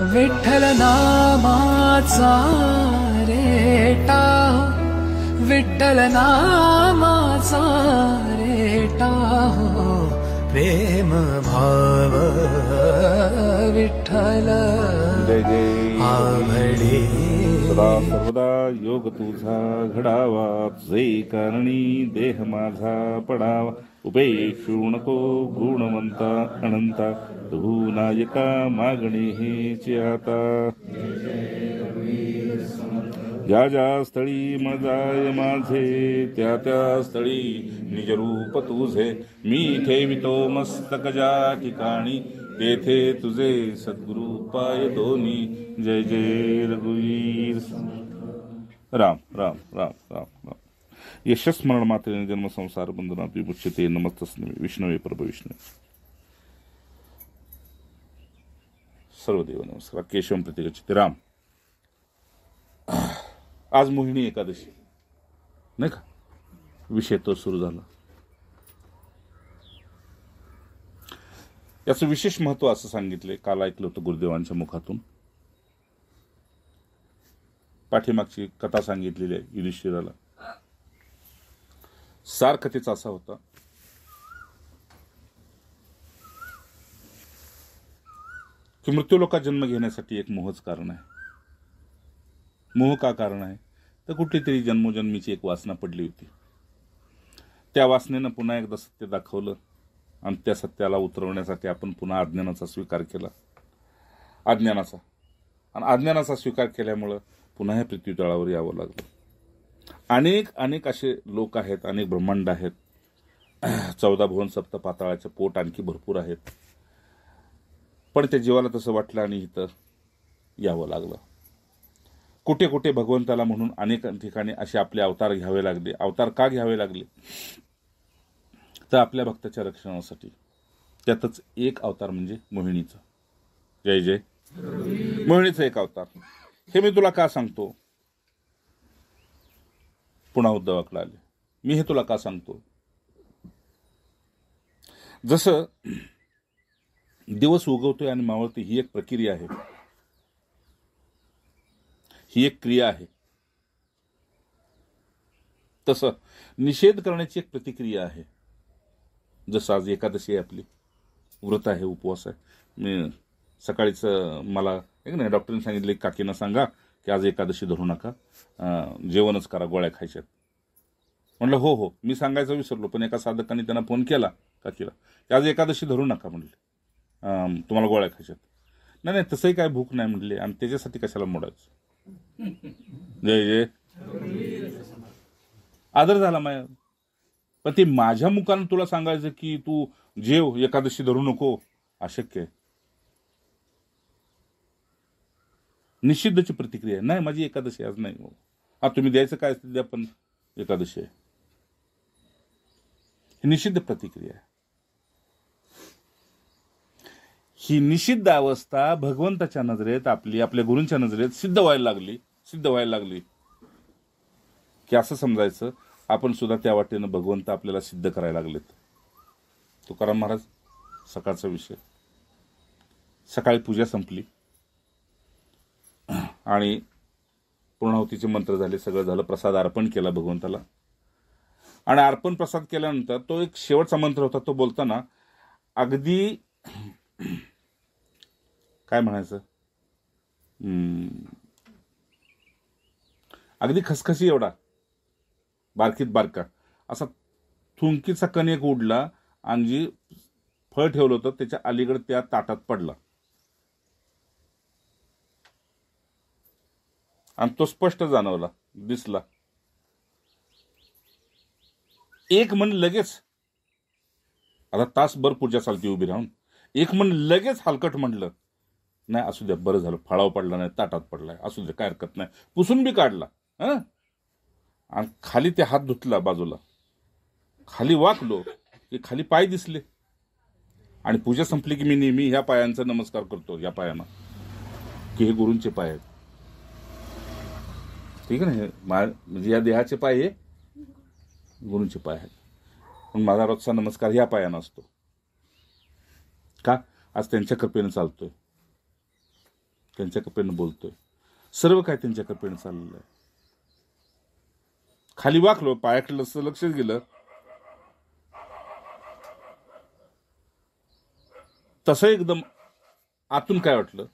विठ्ठल नामाचा रेटा, विठ्ठल नामाचा रेटा हो, प्रेम भाव विठ्ठल जय जय आवडे. सदा सर्वदा योग तुझा घडावा, जे कारणी देह माझा पडावा. उपेक्षू नको गुणवंता अनंता, तू नायका मागणे हेच आता. ज्या ज्या स्थळी मजाय माझे, त्या त्या स्थळी निज रूप तुझे. मी ठेवितो मस्तक ज्या ठिकाणी, तेथे तुझे सद्गुरु पाय दोन्ही. जय जय रघुवीर. राम राम राम राम राम. यशस्मरण मात्रेने जन्म संसार बंधनात विमुच्यते. नमस्तस्मै विष्णवे प्रभ विष्णू. सर्वदेव नमस्कार. केशवम प्रतिगच्छते. राम. आज मोहिनी एकादशी नाही का, विषय तो सुरू झाला. याचं विशेष महत्व असं सांगितले, काल ऐकलं होतं गुरुदेवांच्या मुखातून. पाठीमागची कथा सांगितलेली आहे युधिष्ठिराला. सार कथेचा असा होता की मृत्यूलोकात जन्म घेण्यासाठी एक मोहच कारण आहे. मोह का कारण आहे तर कुठली तरी जन्मोजन्मीची एक वासना पडली होती. त्या वासनेनं पुन्हा एकदा सत्य दाखवलं आणि त्या सत्याला उतरवण्यासाठी आपण पुन्हा अज्ञानाचा स्वीकार केला. अज्ञानाचा स्वीकार केल्यामुळं पुन्हा हे पृथ्वीतळावर यावं लागलं. अनेक असे लोक आहेत, अनेक ब्रह्मांड आहेत. 14 भुवन सप्त पाताळाचे पोट आणखी भरपूर आहेत. पण त्या जीवाला तसं वाटलं आणि इथं यावं लागलं. कुठे कुठे भगवंताला म्हणून अनेक ठिकाणी असे आपले अवतार घ्यावे लागले. अवतार का घ्यावे लागले तर आपल्या भक्ताच्या रक्षणासाठी. त्यातच एक अवतार म्हणजे मोहिनीचा. जय जय. मोहिनीचा एक अवतार. हे मी तुला का सांगतो. पुन्हा उद्धवाकडे आले. मी हे तुला का सांगतो. जसं दिवस उगवतोय आणि मावळते ही एक प्रक्रिया आहे, ही एक क्रिया आहे. तसं निषेध करण्याची एक प्रतिक्रिया आहे. जसं आज एकादशी आहे, आपली व्रत आहे, उपवास आहे. मी सकाळीच मला एक नाही डॉक्टरने सांगितले, काकींना सांगा की आज एकादशी धरू नका, जेवणच करा, गोळ्या खायच्यात. म्हणलं हो हो, मी सांगायचं विसरलो. पण एका साधकाने त्यांना फोन केला काकीला की आज एकादशी धरू नका म्हणले, तुम्हाला गोळ्या खायच्यात. नाही तसंही काय भूक नाही म्हणले, आणि त्याच्यासाठी कशाला मोडायचं. जय जय. आदर झाला माझ्या. पण ते माझ्या मुखानं तुला सांगायचं की तू जेव, एकादशी धरू नको, अशक्य आहे. निषिद्धची प्रतिक्रिया. नाही माझी एकादशी आज नाही. हा तुम्ही द्यायचं काय असतं द्या, पण एकादशी आहे. ही निषिद्ध प्रतिक्रिया आहे. ही निषिद्ध अवस्था भगवंताच्या नजरेत, आपल्या गुरूंच्या नजरेत सिद्ध व्हायला लागली की असं समजायचं आपण सुद्धा त्या वाटेनं भगवंत आपल्याला सिद्ध करायला लागलेत. तुकाराम महाराज सकाळचा विषय. सकाळी पूजा संपली आणि पूर्णाहुतीचे मंत्र झाले, सगळं झालं. प्रसाद अर्पण केला भगवंताला. आणि अर्पण प्रसाद केल्यानंतर तो एक शेवटचा मंत्र होता. तो बोलताना अगदी काय म्हणायचं, अगदी खसखसी एवढा बारकीत बारका असा थुंकीचा कण एक उडला आणि जी फळ ठेवलं होतं त्याच्या अलीकडे त्या ताटात पडला. आणि तो स्पष्ट जाणवला, दिसला. एक मन लगेच, आता तासभर पूजा चालती उभी राहून, एक मन लगेच हलकट म्हणलं, नाही असू द्या, बरं झालं, फळाव पडला नाही, ताटात पडलाय, असू द्या, काय हरकत नाही. पुसून बी काढला. आणि खाली ते हात धुतला बाजूला, खाली वाकलो की खाली पाय दिसले. आणि पूजा संपली की मी नेहमी ह्या पायांचा नमस्कार करतो, या पायांना, की हे गुरूंचे पाय आहेत. ठीक आहे ना, म्हणजे या देहाचे पाय हे गुरूंचे पाय आहेत. पण माझा रोजचा नमस्कार या पायांना असतो. का? आज त्यांच्या कृपेने चालतोय. त्यांच्या कप्पेनं बोलतोय, सर्व काय त्यांच्या कप्पेनं चाललेलं आहे. खाली वाकलो, पायाकडे लक्षच गेलं, तसं एकदम आतून काय वाटलं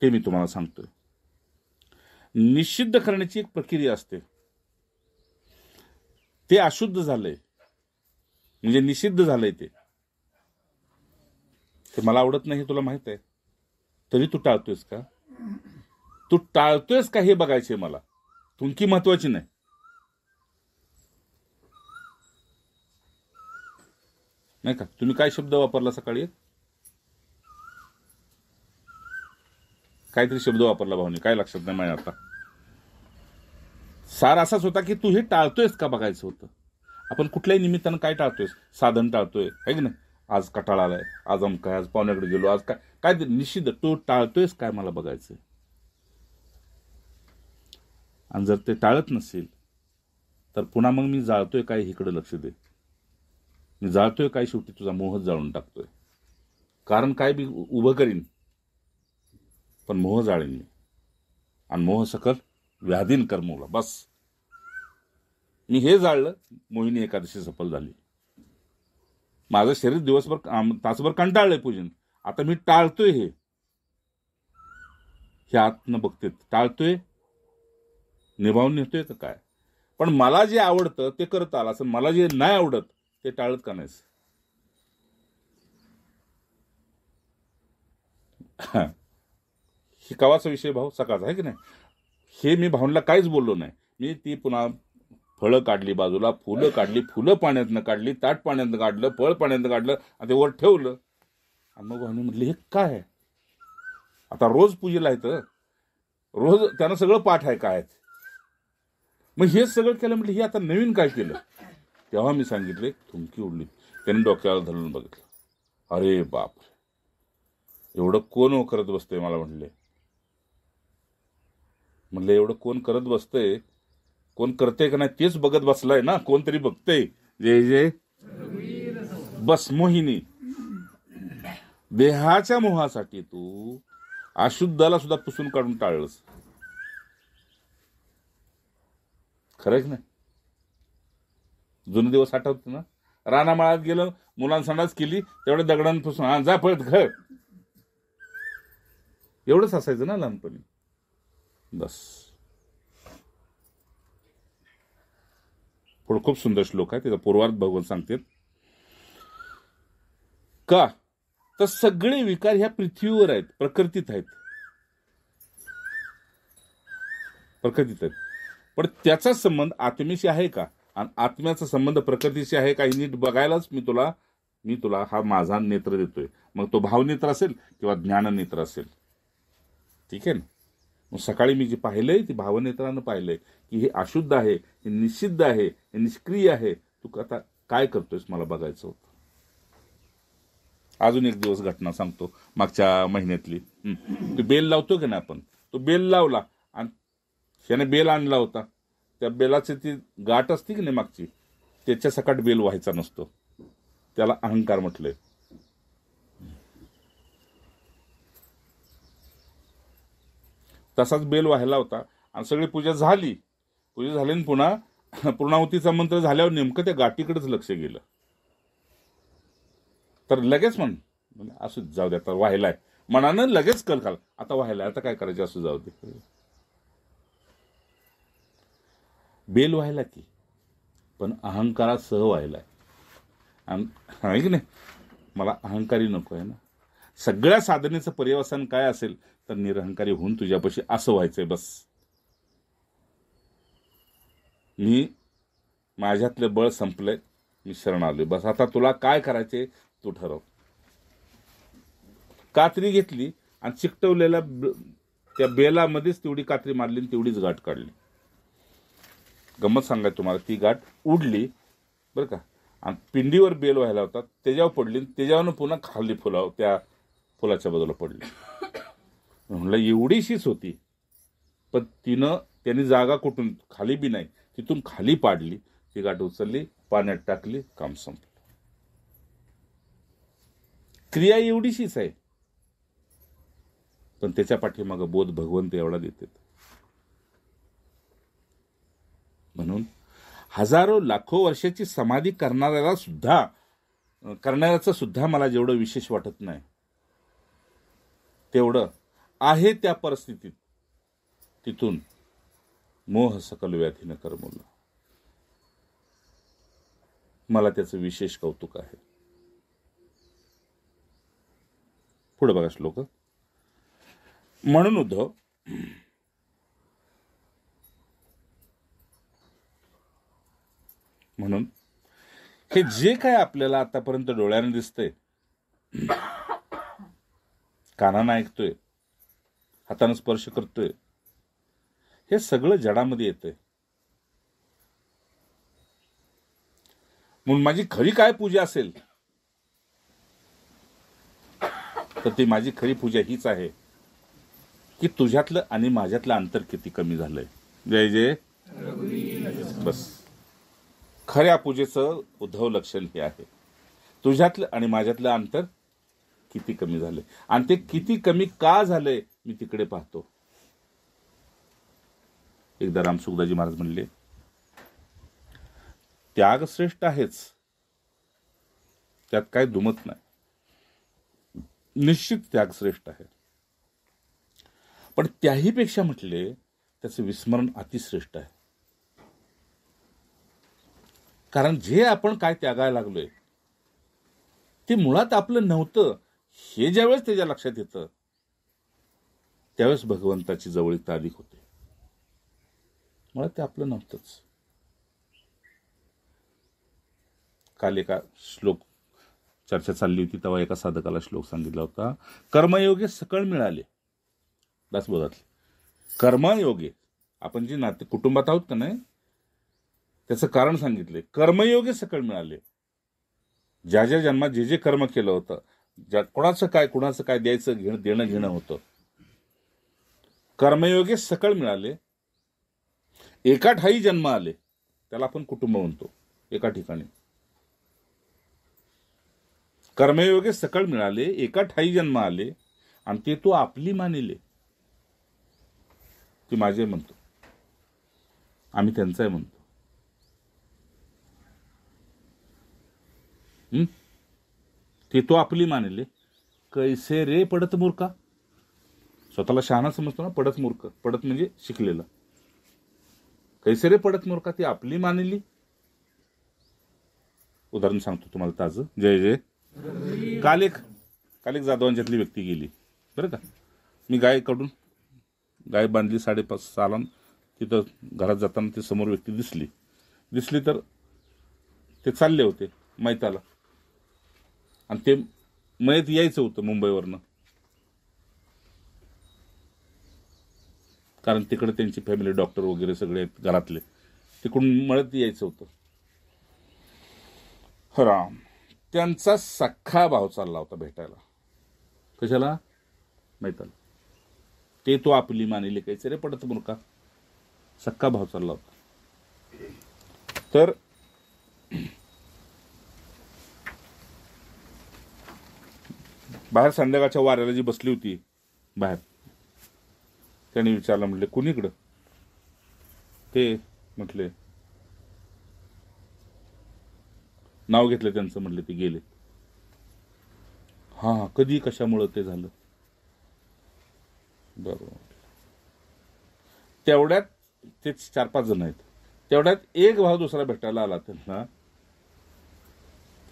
ते मी तुम्हाला सांगतोय. निषिद्ध करण्याची एक प्रक्रिया असते. ते अशुद्ध झालंय म्हणजे निषिद्ध झालंय, ते मला आवडत नाही हे तुला माहित आहे, तरी तू टाळतोयस का? तू टाळतोयस का हे बघायचंय मला. तुमकी महत्वाची नाही. नाही का? तुम्ही काय शब्द वापरला सकाळी? काहीतरी शब्द वापरला भाऊनी, काय लक्षात नाही माझ्या आता. सार असाच होता की तू हे टाळतोयस का बघायचं होतं. आपण कुठल्याही निमित्तानं काय टाळतोयस? साधन टाळतोय है की नाही? आज कटाळा आलाय, आज अमकाय, आज पाहुण्याकडे गेलो, आज काय काय निषिद्ध. तू टाळतोयस काय मला बघायचंय. आणि जर ते टाळत नसेल तर पुन्हा मग मी जाळतोय काय इकडे लक्ष दे. मी जाळतोय काय? शेवटी तुझा मोहच जाळून टाकतोय. कारण काय बी उभं करीन पण मोह जाळीन मी. आणि मोह सकल व्याधीन कर्मवला. बस मी हे जाळलं, मोहिनी एकादशी सफल झाली. माझं शरीर दिवसभर तासभर कंटाळलंय पूजन. आता मी टाळतोय हे आतनं बघते. टाळतोय, निभावून नेतोय का काय? पण मला जे आवडतं ते करत आला असं, मला जे नाही आवडत ते टाळत का नाहीस? ही कवाचा विषय भाऊ सकाळचा आहे की नाही? हे मी भाऊंना काहीच बोललो नाही. मी ती पुन्हा फळं काढली बाजूला, फुलं काढली, फुलं पाण्यातनं काढली, ताट पाण्यातनं काढलं, फळ पाण्यातनं काढलं आणि ते वर ठेवलं. आणि मग भाऊनी म्हटलं हे काय? आता रोज पूजेला येतं, रोज त्यानं सगळं पाठ आहे काय. मग हे सगळं केलं. म्हटलं हे आता नवीन काय केलं? तेव्हा मी सांगितले, थुंकी उडली. त्याने डोक्याला धरून बघितलं. अरे बाप, एवढं कोण करत बसतंय मला म्हटले. म्हणलं एवढं कोण करत बसतंय, कोण करते का नाही तेच बघत बसलाय ना, कोणतरी बघतंय. जय जय बस. मोहिनी, देहाच्या मोहासाठी तू अशुद्धाला सुद्धा पुसून काढून टाळलंस. खरंच नाही? जुने दिवस आठवते ना? रानामाळात गेलं, मुलांसंडास केली, तेवढ्या दगडांना पुसून हा जा पळत घर. एवढंच असायचं ना लहानपणी. बस. पुढे खूप सुंदर श्लोक आहे, त्याचा पूर्वार्थ भगवान सांगतात का तर सगळे विकार ह्या पृथ्वीवर आहेत, प्रकृतीत आहेत. पण त्याचा संबंध आत्म्याशी आहे का? आणि आत्म्याचा संबंध प्रकृतीशी आहे का? हे नीट बघायलाच मी तुला हा माझा नेत्र देतोय. मग तो भावनेत्र असेल किंवा ज्ञाननेत्र असेल. ठीक आहे ना? मग सकाळी मी जे पाहिलंय ते भावनेत्रानं पाहिलंय की हे अशुद्ध आहे, हे निषिद्ध आहे, हे निष्क्रिय आहे. तू आता काय करतोयस मला बघायचं होतं. अजून एक दिवस घटना सांगतो मागच्या महिन्यातली. तो बेल लावतो की नाही आपण, तो बेल लावला आणि त्याने बेल आणला होता. त्या बेलाची ती गाठ असते की नाही मागची, त्याच्या सकाट बेल व्हायचा नसतो. त्याला अहंकार म्हटलंय. तसाच बेल व्हायला होता आणि सगळी पूजा झाली आणि पुन्हा पूर्णाहुतीचा मंत्र झाल्यावर नेमकं त्या गाठीकडेच लक्ष गेलं. तर लगेच असू जाऊ दे, आता व्हायलाय मनानं लगेच कल खाल, आता व्हायलाय, आता काय करायचं, असू जाऊ दे. बेल व्हायला की पण अहंकारात सह व्हायलाय. आहे की नाही? मला अहंकारी नको आहे ना. सगळ्या साधनेचं पर्यवसान काय असेल तर निरहंकारी होऊन तुझ्यापाशी असं व्हायचंय. बस. मी माझ्यातलं बळ संपलंय, मी शरण आलोय. बस आता तुला काय करायचे तू ठरव. कात्री घेतली आणि चिकटवलेल्या त्या बेलामध्येच तेवढी कात्री मारली आणि तेवढीच गाठ काढली. गंमत सांगायची तुम्हाला, ती गाठ उडली बरं का, आणि पिंडीवर बेल व्हायला होता त्याच्यावर पडली, त्याच्यावरनं पुन्हा खाली त्या फुलाच्या बाजूला पडली. म्हणलं एवढीशीच होती, पण त्यांनी जागा कुठून खाली बी नाही, तिथून खाली पाडली. ती गाठ उचलली, पाण्यात टाकली, काम संपलं. क्रिया एवढीशीच आहे. पण त्याच्या पाठीमागं बोध भगवंत एवढा देतात. म्हणून हजारो लाखो वर्षाची समाधी करणाऱ्याचं सुद्धा मला जेवढं विशेष वाटत नाही, तेवढं आहे त्या परिस्थितीत तिथून मोह सकल व्याधीनं करमवलं, मला त्याचं विशेष कौतुक आहे. पुढे बघा श्लोक. म्हणून उद्धव, म्हणून हे जे काय आपल्याला आतापर्यंत डोळ्याने दिसतंय, कानानं ऐकतोय, हातानं स्पर्श करतोय, हे सगळं जडामध्ये येतंय. म्हणून माझी खरी काय पूजा असेल, तर ती माझी खरी पूजा हीच आहे की तुझ्यातलं आणि माझ्यातलं अंतर किती कमी झालंय. जय जय. बस खऱ्या पूजेचं उद्धव लक्षण हे आहे, तुझ्यातलं आणि माझ्यातलं अंतर किती कमी झालंय. आणि ते किती कमी का झालंय मी तिकडे पाहतो. एकदा रामसुखदाजी महाराज म्हणले, त्याग श्रेष्ठ आहेच, त्यात काय दुमत नाही, निश्चित त्याग श्रेष्ठ आहे. पण त्याहीपेक्षा म्हटले त्याचं विस्मरण अतिश्रेष्ठ आहे. कारण जे आपण काय त्यागायला लागलोय ते मुळात आपलं नव्हतं, हे ज्यावेळेस त्याच्या लक्षात येतं त्यावेळेस भगवंताची जवळीकता अधिक होते. मुळात ते आपलं नव्हतंच. काल एका श्लोक चर्चा चालली होती तेव्हा एका साधकाला श्लोक सांगितला होता, कर्मयोगे सकळ मिळाले. दासबोधातले कर्मयोगे, आपण जे नाते कुटुंबात आहोत का नाही त्याचं कारण सांगितले. कर्मयोगे सकळ मिळाले. ज्या ज्या जन्मात जे जे कर्म केलं होतं, कुणाचं काय द्यायचं देणं घेणं होतं, कर्मयोगे सकळ मिळाले. एका ठाई जन्म आले, त्याला आपण कुटुंब म्हणतो, एका ठिकाणी. कर्मयोगे सकळ मिळाले, एका ठाई जन्म आले, आणि ते तो आपली मानिले. ती माझे म्हणतो, आम्ही त्यांचाही म्हणतो. ते तो आपली मानिले. कैसे रे पडत मूर्खा. स्वतःला शहाणा समजतो ना, पडत मूर्ख. पडत म्हणजे शिकलेला. कैसे रे पडत मूर्खा, ती आपली मानिली. उदाहरण सांगतो तुम्हाला ताजं. जय जय. काल एक जाधवांच्यातली व्यक्ती गेली बरं का. मी गाय बांधली 5:30 सालान. तिथं घरात जाताना ती समोर व्यक्ती दिसली तर ते चालले होते मैताला, आणि ते मयत यायचं होतं मुंबईवरनं, कारण तिकडे त्यांची फॅमिली, डॉक्टर वगैरे सगळे आहेत घरातले, तिकडून मयत यायचं होतं. राम त्यांचा सख्खा भाव चालला होता भेटायला. कशाला? मैताला. ते तो आपली मानिले, कैसे रे पडत मूर्खा. सख्खा भाव चालला होता. तर बाहेर संध्याकाळच्या वाऱ्याला जी बसली होती बाहेर, त्याने विचारलं, म्हटले कुणीकडं? ते म्हटले, नाव घेतलं त्यांचं, म्हटले ते गेले. हा, कधी कशामुळं ते झालं? बरोबर. तेवढ्यात ते 4-5 जण आहेत. तेवढ्यात एक भाव दुसरा भेटायला आला त्यांना.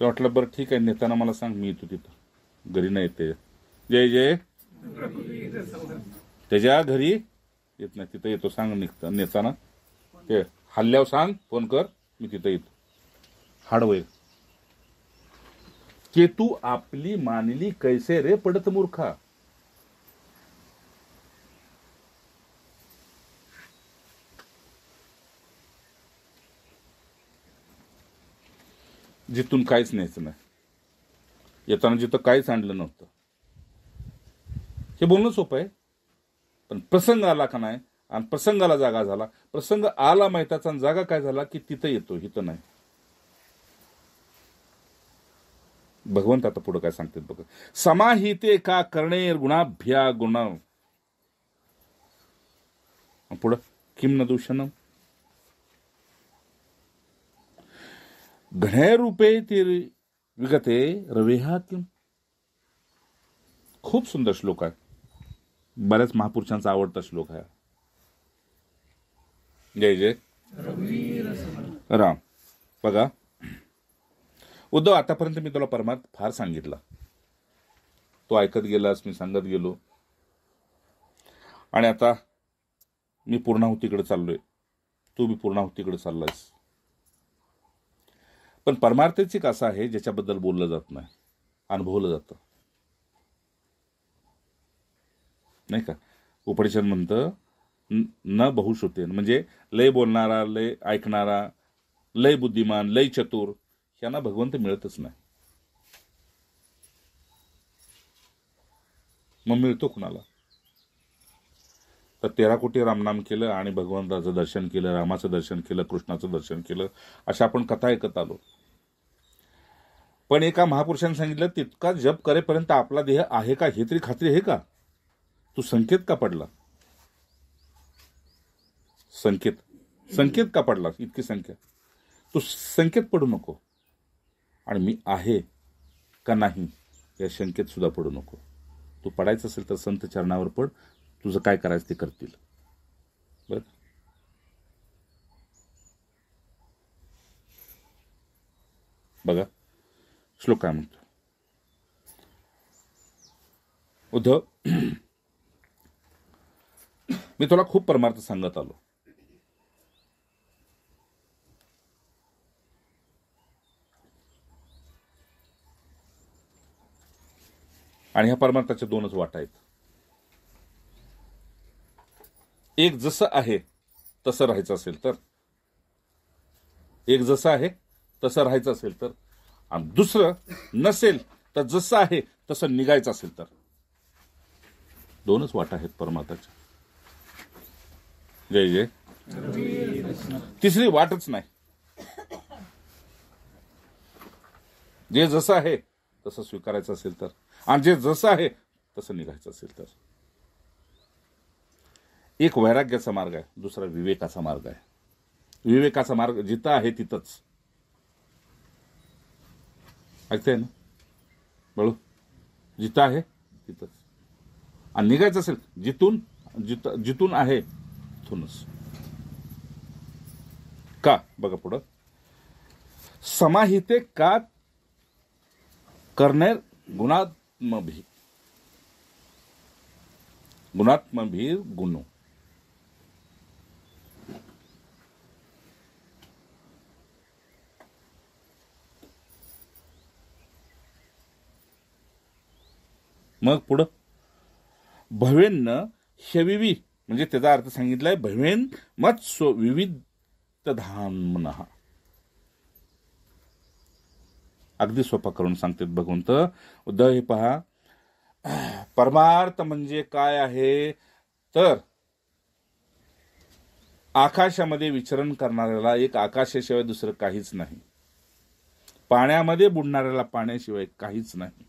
ते वाटलं बरं ठीक आहे, नेताना मला सांग, मी येतो तिथं. घरी नाही येते. जय जय. त्याच्या घरी येत नाही, तिथं येतो सांग नेताना. ते हल्ल्यावर सांग, फोन कर, मी तिथं येतो. हाडवय के तू आपली मानली, कैसे रे पडत मूर्खा. जिथून काहीच न्यायचं नाही, येताना जिथं काहीच आणलं नव्हतं. हे बोलणं सोपं आहे, पण प्रसंग आला का नाही, आणि प्रसंगाला जागा झाला, प्रसंग आला माहिताचा, जागा काय झाला की तिथं येतो, इथं नाही. भगवंत आता पुढे काय सांगतात बघा. समाहिते का कर्णेर गुणाभ्या गुण पुढं किम न दूषणम, घणे रूपे तिर विगते रवेहा किम. खूप सुंदर श्लोक आहे, बऱ्याच महापुरुषांचा आवडता श्लोक आहे. जय जय राम. बघा उद्धव, आतापर्यंत मी तुला परमार्थ फार सांगितला, तो ऐकत गेलास, मी सांगत गेलो, आणि आता मी पूर्णाहुतीकडे चाललोय, तू बी पूर्णाहुतीकडे चाललायस. पण परमार्थच एक असा आहे ज्याच्याबद्दल बोललं जात नाही, अनुभवलं जातं, नाही का. उपनिषद म्हणतं न बहुश्रुतेन, म्हणजे लय बोलणारा, लय ऐकणारा, लय बुद्धिमान, लय चतुर, यांना भगवंत मिळतच नाही. मग मिळतो कुणाला? तर 13 कोटी रामनाम केलं आणि भगवंताचं दर्शन केलं, रामाचं दर्शन केलं, कृष्णाचं दर्शन केलं, अशा आपण कथा ऐकत आलो. पण एका महापुरुषांनी सांगितलं, तितका जप करेपर्यंत आपला देह आहे का हे तरी खात्री आहे का? तू संकेत का पडला? संकेत का पडला? इतकी संख्या, तू संकेत पडू नको, आणि मी आहे का नाही या शंकेत सुद्धा पडू नको. तू पडायचं असेल तर संत चरणावर पड, तुझं काय करायचं ते करतील. बर, बघा श्लोक काय म्हणतो. उद्धव, मी तुला खूप परमार्थ सांगत आलो, आणि ह्या परमार्थाच्या दोनच वाटा आहेत. एक जसं आहे तसं राहायचं असेल तर, एक जसं आहे तसं राहायचं असेल तर, आणि दुसरं नसेल तर जसं आहे तसं निघायचं असेल तर. दोनच वाटा आहेत परमार्थाच्या. जय जय. तिसरी वाटच नाही. जे जसं आहे तसं स्वीकारायचं असेल तर, आणि जे जसं आहे तसं निघायचं असेल तर. एक वैराग्याचा मार्ग आहे, दुसरा विवेकाचा मार्ग आहे. विवेकाचा मार्ग जिथं आहे तिथंच. ऐकताय ना बळू? जिथं आहे तिथंच. आणि निघायचं असेल जिथून आहे तिथूनच. का? बघा पुढं, समाहिते का करणे गुणात्मभीर गुणो. मग पुढं भवेन्न ह्यविवी, म्हणजे त्याचा अर्थ सांगितलाय भवेन मत स्व विविध धामनः. अगदी सोपा करून सांगतात भगवंत. उद्धव, हे पहा, परमार्थ म्हणजे काय आहे तर आकाशामध्ये विचरण करणाऱ्याला एक आकाशाशिवाय दुसरं काहीच नाही, पाण्यामध्ये बुडणाऱ्याला पाण्याशिवाय काहीच नाही,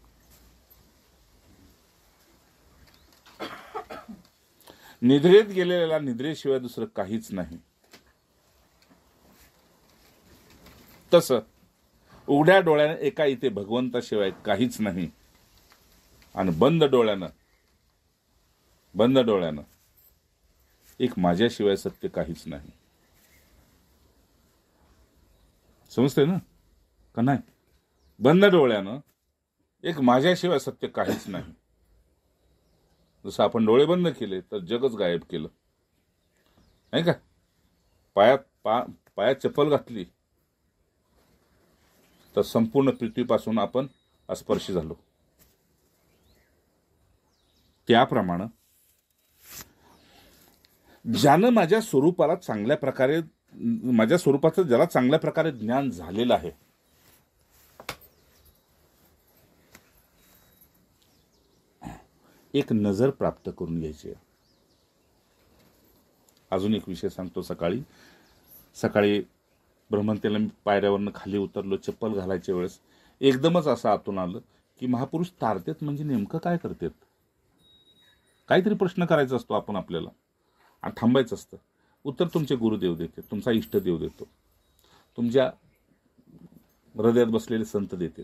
निद्रेत गेलेल्याला निद्रेशिवाय दुसरं काहीच नाही. तसं उघड्या डोळ्यानं एका इथे भगवंताशिवाय काहीच नाही, आणि बंद डोळ्यानं एक माझ्याशिवाय सत्य काहीच नाही. समजते ना का नाही? बंद डोळ्यानं एक माझ्याशिवाय सत्य काहीच नाही. जसं आपण डोळे बंद केले तर जगच गायब केलं, नाही का? पायात चप्पल घातली तर संपूर्ण पृथ्वीपासून आपण अस्पर्शी झालो. त्याप्रमाणे ज्यानं माझ्या स्वरूपाचं ज्याला चांगल्या प्रकारे ज्ञान झालेलं आहे, एक नजर प्राप्त करून घ्यायची. अजून एक विषय सांगतो. सकाळी ब्रह्मंतेला मी पायऱ्यावरनं खाली उतरलो, चप्पल घालायच्या वेळेस एकदमच असं आतून आलं की महापुरुष तारतेत म्हणजे नेमकं काय करतात? काहीतरी प्रश्न करायचा असतो आपण आपल्याला, आणि थांबायचं असतं. उत्तर तुमचे गुरुदेव देते, तुमचा इष्टदेव देतो, तुमच्या हृदयात बसलेले संत देतात.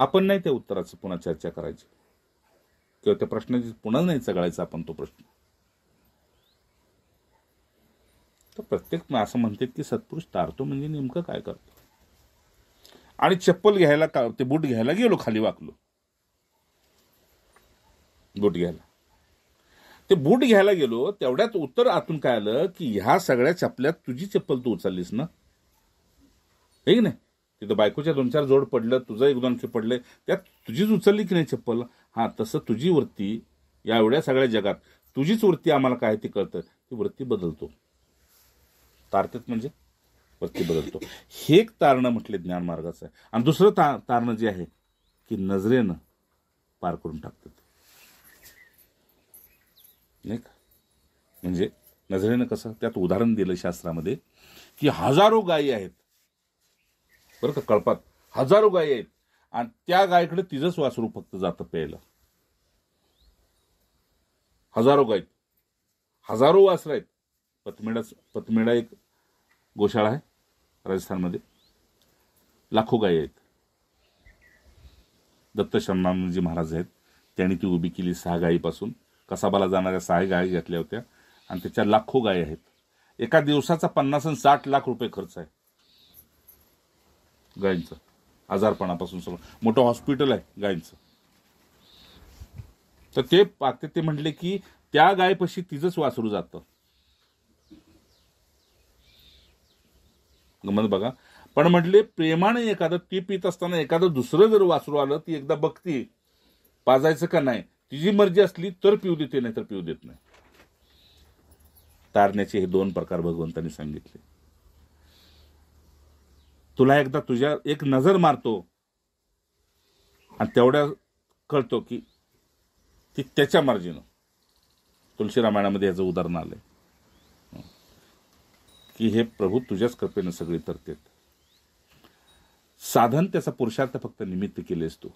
आपण नाही त्या उत्तराचं पुन्हा चर्चा करायची किंवा त्या प्रश्नाची पुन्हा नाही चघळायचा आपण तो प्रश्न. तर प्रत्येक असं म्हणतात की सत्पुरुष तारतो म्हणजे नेमकं काय करतो. आणि चप्पल घ्यायला ते बूट घ्यायला गेलो, खाली वाकलो बूट घ्यायला. ते बूट घ्यायला गेलो तेवढ्यात उत्तर आतून काय आलं की ह्या सगळ्या चपल्यात तुझी चप्पल तू उचललीस ना, हे की नाही. तिथं बायकोच्या 2-4 जोड पडलं, तुझं 1-2 पडले, त्यात तुझीच उचलली की नाही चप्पल. हा, तसं तुझी वृत्ती या एवढ्या सगळ्या जगात तुझीच वृत्ती आम्हाला काय ते कळतं, ती वृत्ती बदलतो. तारतेत म्हणजे वृत्ती बदलतो. हे एक तारणं म्हटले ज्ञान मार्गाचं आहे. आणि दुसरं तारणं जे आहे की नजरेनं पार करून टाकतात, नाही का. म्हणजे नजरेनं कसं, त्यात उदाहरण दिलं शास्त्रामध्ये की हजारो गायी आहेत बरं का, कळपात हजारो गायी आहेत आणि त्या गायीकडे तिचंच वासरू फक्त जातं प्यायला. हजारो गायी, हजारो वासरं आहेत. पतमेडा एक गोशाळा आहे राजस्थानमध्ये, लाखो गायी आहेत. दत्त शर्माजी महाराज आहेत, त्यांनी ती उभी केली 6 गायीपासून. कसाबाला जाणाऱ्या 6 गायी घेतल्या होत्या आणि त्याच्या लाखो गायी आहेत. एका दिवसाचा 50 आणि 60 लाख रुपये खर्च आहे गायींचं. आजारपणापासून सगळं मोठं हॉस्पिटल आहे गायींचं. तर ते म्हटले की त्या गायीपाशी तिचंच वासरू जातं. गमत बघा. पण म्हटले प्रेमाने एखादं ती पित असताना एखादं दुसरं जर वासरू आलं, ती एकदा बघती पाजायचं का नाही, तिची मर्जी असली तर पिऊ देते, नाही तर पिऊ देत नाही. तारण्याचे हे 2 प्रकार भगवंतांनी सांगितले. तुला एकदा तुझ्या एक नजर मारतो आणि तेवढ्या कळतो की ती त्याच्या मर्जीनं. तुलसी रामायणामध्ये याचं उदाहरण आलंय की हे प्रभू तुझ्याच कृपेनं सगळी तरतेत. साधन त्याचा पुरुषार्थ फक्त निमित्त केलेस तू.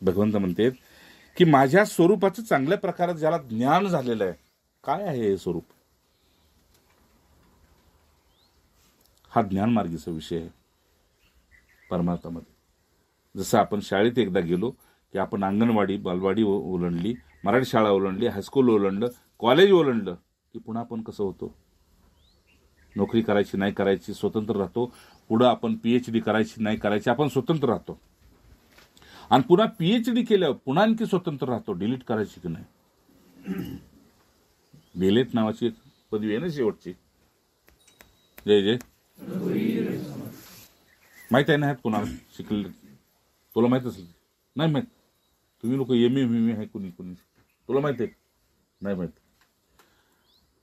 भगवंत म्हणते की माझ्या स्वरूपाचं चांगल्या प्रकारात ज्याला ज्ञान झालेलं आहे, काय आहे हे स्वरूप, हा ज्ञानमार्गीचा विषय आहे परमार्थामध्ये. जसं आपण शाळेत एकदा गेलो की आपण अंगणवाडी, बालवाडी ओलांडली, मराठी शाळा ओलांडली, हायस्कूल ओलांडलं, कॉलेज ओलांडलं की पुन्हा आपण कसं होतो, नोकरी करायची नाही करायची स्वतंत्र राहतो. पुढं आपण PhD करायची नाही करायची आपण स्वतंत्र राहतो. आणि पुन्हा PhD केल्यावर पुन्हा आणखी स्वतंत्र राहतो, डिलीट करायची की नाही. डिलीट नावाची एक पदवी आहे ना शेवटची. जय जय माहित आहे ना कुणाला शिकले, तुला माहित असेल. नाही माहित, तुम्ही लोक MA आहे कुणी तुला माहित आहे नाही माहित.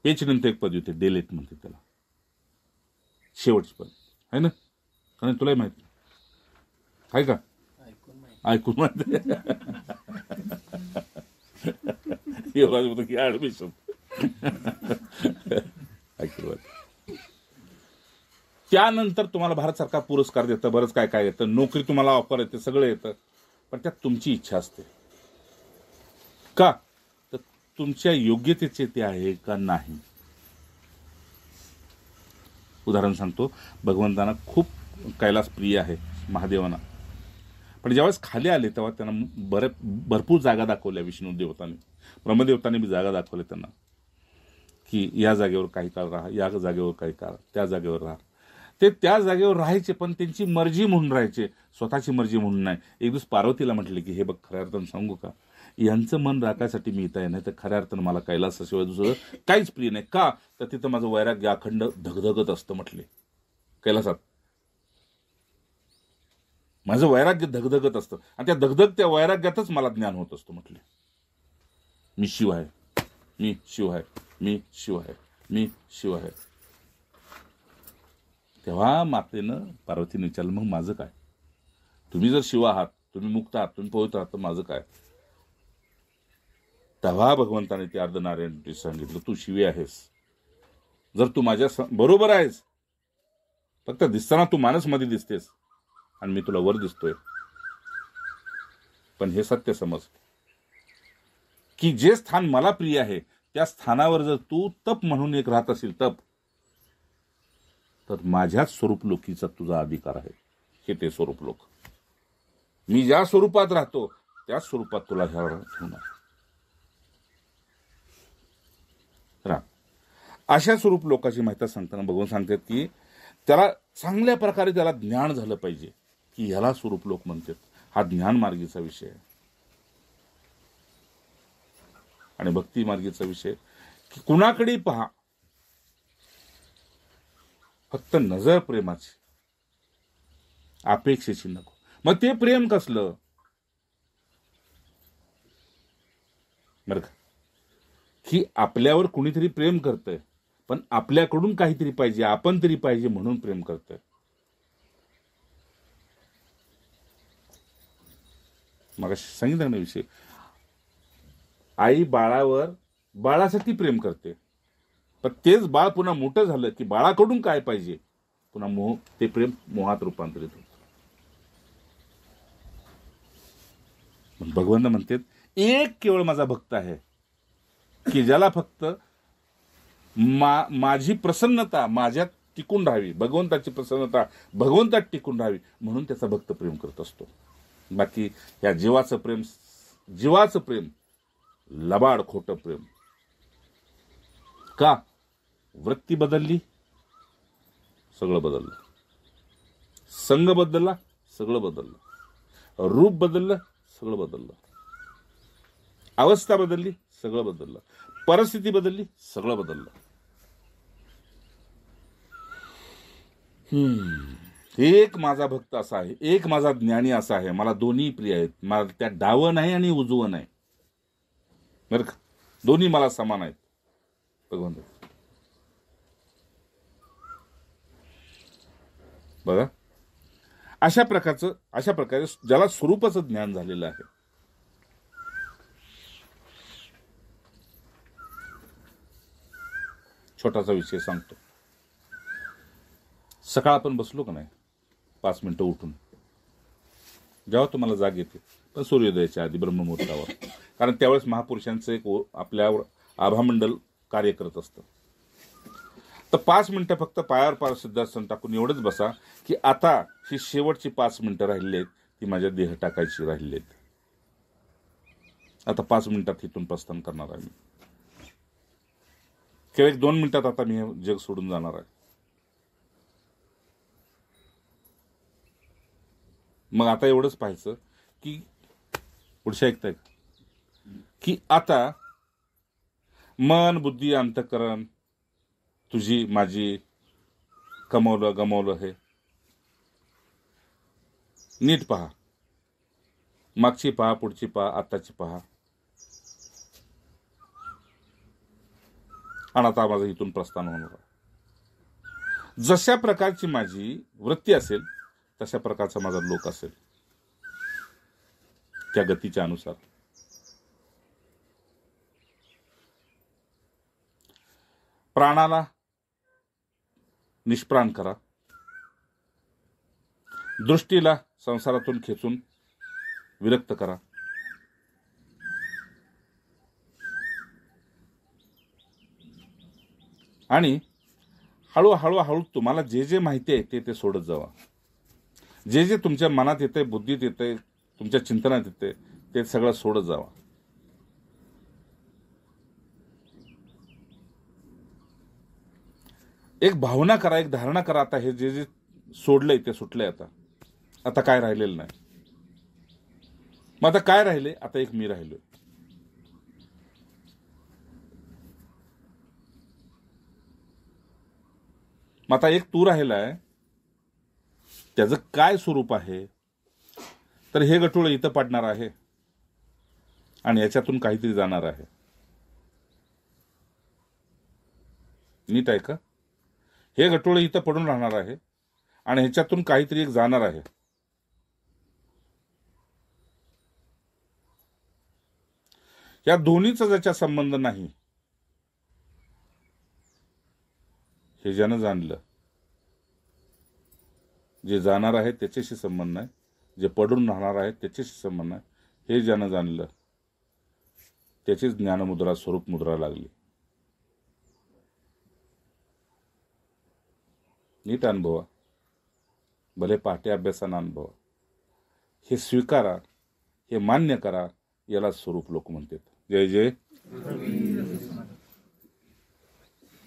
PhD नंतर एक पदवी होते, डिलीट म्हणते त्याला, शेवटची पदवी आहे ना. कारण तुलाही माहित आहे का, ऐकून माहिती ऍडमिशन ऐकून. त्यानंतर तुम्हाला भारत सरकार पुरस्कार देतं, बरंच काय काय येतं, नोकरी तुम्हाला ऑफर येते, सगळं येतं. पण त्यात तुमची इच्छा असते का, तर तुमच्या योग्यतेचे ते आहे का नाही. उदाहरण सांगतो, भगवंतांना खूप कैलास प्रिय आहे महादेवांना. पण ज्यावेळेस खाली आले तेव्हा त्यांना भरपूर जागा दाखवल्या विष्णू देवतांनी, ब्रह्मदेवतांनी बी जागा दाखवल्या त्यांना की या जागेवर काही काळ राहा, या जागेवर काही काळ त्या जागेवर राहा. ते त्या जागेवर राहायचे पण त्यांची मर्जी म्हणून राहायचे, स्वतःची मर्जी म्हणून नाही. एक दिवस पार्वतीला म्हटले की हे बघ, खऱ्या अर्थानं सांगू का, यांचं मन राखायसाठी मी इथं आहे, नाही तर खऱ्या अर्थानं मला कैलासाशिवाय दुसरं काहीच प्रिय नाही. का, तर तिथं माझं वैराग्य अखंड धगधगत असतं म्हटले. कैलासात माझं वैराग्य धगधगत असतं आणि त्या धगधगत्या वैराग्यातच मला ज्ञान होत असतं म्हटले. मी शिव आहे, मी शिव आहे, मी शिव आहे, मी शिव आहे. तेव्हा मातेनं पार्वतीने विचारलं, मग माझं काय, तुम्ही जर शिव आहात, तुम्ही मुक्त आहात, तुम्ही पवित्र आहात, तर माझं काय. तेव्हा भगवंताने ते अर्धनारायण सांगितलं, तू शिवी आहेस. जर तू माझ्या बरोबर आहेस, फक्त दिसताना तू मानसमध्ये दिसतेस आणि मी तुला वर दिसतोय. पण हे सत्य समज की जे स्थान मला प्रिय आहे त्या स्थानावर जर तू तप म्हणून एक राहत असेल तप, तर माझ्याच स्वरूप लोकीचा तुझा अधिकार आहे. हे ते स्वरूप लोक. मी ज्या स्वरूपात राहतो त्याच स्वरूपात तुला ह्यावर ठेवणार. अशा स्वरूप लोकांची माहिती सांगताना भगवान सांगतात की त्याला चांगल्या प्रकारे त्याला ज्ञान झालं पाहिजे की ह्याला स्वरूप लोक म्हणतात. हा ज्ञान मार्गीचा विषय आहे. आणि भक्ती मार्गीचा विषय की कुणाकडे पहा फक्त नजर प्रेमाची, अपेक्षेची नको. मग ते प्रेम कसलं बरं का, की आपल्यावर कुणीतरी प्रेम करतंय पण आपल्याकडून काहीतरी पाहिजे, आपण तरी पाहिजे म्हणून प्रेम करतंय. मग सांगितलं ना विषय, आई बाळासाठी प्रेम करते, पण तेच बाळ पुन्हा मोठं झालं की बाळाकडून काय पाहिजे, पुन्हा ते प्रेम मोहात रूपांतरित होतं. भगवंत म्हणतात एक केवळ माझा भक्त आहे की ज्याला फक्त माझी प्रसन्नता माझ्यात टिकून राहावी, भगवंताची प्रसन्नता भगवंतात टिकून राहावी म्हणून त्याचा भक्त प्रेम करत असतो. बाकी या जीवाचं प्रेम लबाड खोटं प्रेम. का? वृत्ती बदलली सगळं बदललं, संग बदलला सगळं बदललं, रूप बदललं सगळं बदललं, अवस्था बदलली सगळं बदललं, परिस्थिती बदलली सगळं बदललं. एक माझा भक्त असा आहे, एक माझा ज्ञानी असा आहे, मला दोन्ही प्रिय आहेत. मला त्या डावं नाही आणि उजवं नाही बरं का, दोन्ही मला समान आहेत. भगवंत बघा अशा प्रकारे ज्याला स्वरूपाचं ज्ञान झालेलं आहे. छोटासा विषय सांगतो. सकाळ आपण बसलो का नाही 5 मिनिटं उठून, जेव्हा तुम्हाला जाग येते पण सूर्योदयाच्या आधी ब्रह्ममुहूर्तावर, कारण त्यावेळेस महापुरुषांचं एक आपल्यावर आभामंडल कार्य करत असतं. तर 5 मिनिटं फक्त पायावर पाय सिद्धासन टाकून एवढंच बसा की आता ही शेवटची 5 मिनिटं राहिली आहेत ती माझ्या देह टाकायची राहिली आहेत. आता 5 मिनिटात इथून प्रस्थान करणार आहे मी, केवळ 2 मिनिटात आता मी हे जग सोडून जाणार आहे. मग आता एवढंच पाहायचं की पुढच्या ऐकताय की आता मन बुद्धी अंतःकरण तुझी माझी कमवलं गमवलं हे नीट पहा, मागची पहा, पुढची पहा, आताची पहा. आणि आता माझं इथून प्रस्थान होणार. जशा प्रकारची माझी वृत्ती असेल तशा प्रकारचा माझा लोक असेल, त्या गतीच्या अनुसार. प्राणाला निष्प्राण करा, दृष्टीला संसारातून खेचून विरक्त करा, आणि हळूहळू तुम्हाला जे जे माहिती आहे ते सोडत जावा. जे जे तुमच्या मनात येते, बुद्धीत येते, तुमच्या चिंतनात येते ते सगळं सोडत जावा. एक भावना करा, एक धारणा करा, आता हे जे जे सोडलंय ते सुटलंय, आता काय राहिलेलं नाही. मग आता काय राहिले? आता एक मी राहिलोय. मग आता एक तू राहिलाय, त्याचं काय स्वरूप आहे? तर हे गठुळं इथं पडणार आहे आणि याच्यातून काहीतरी जाणार आहे. नीट आहे का? हे गठुळं इथं पडून राहणार आहे आणि ह्याच्यातून काहीतरी एक जाणार आहे. या दोन्हीचा ज्याच्या संबंध नाही, हे ज्यानं जाणलं, जे जाणार आहे त्याच्याशी संबंध नाही, जे पडून राहणार आहे त्याच्याशी संबंध नाही, हे ज्यानं जाणलं त्याचीच ज्ञानमुद्रा स्वरूप मुद्रा लागली. नीट अनुभवा, भले पहाटे अभ्यासानं अनुभवा. हे स्वीकारा, हे मान्य करा, याला स्वरूप लोक म्हणतात. जय जय.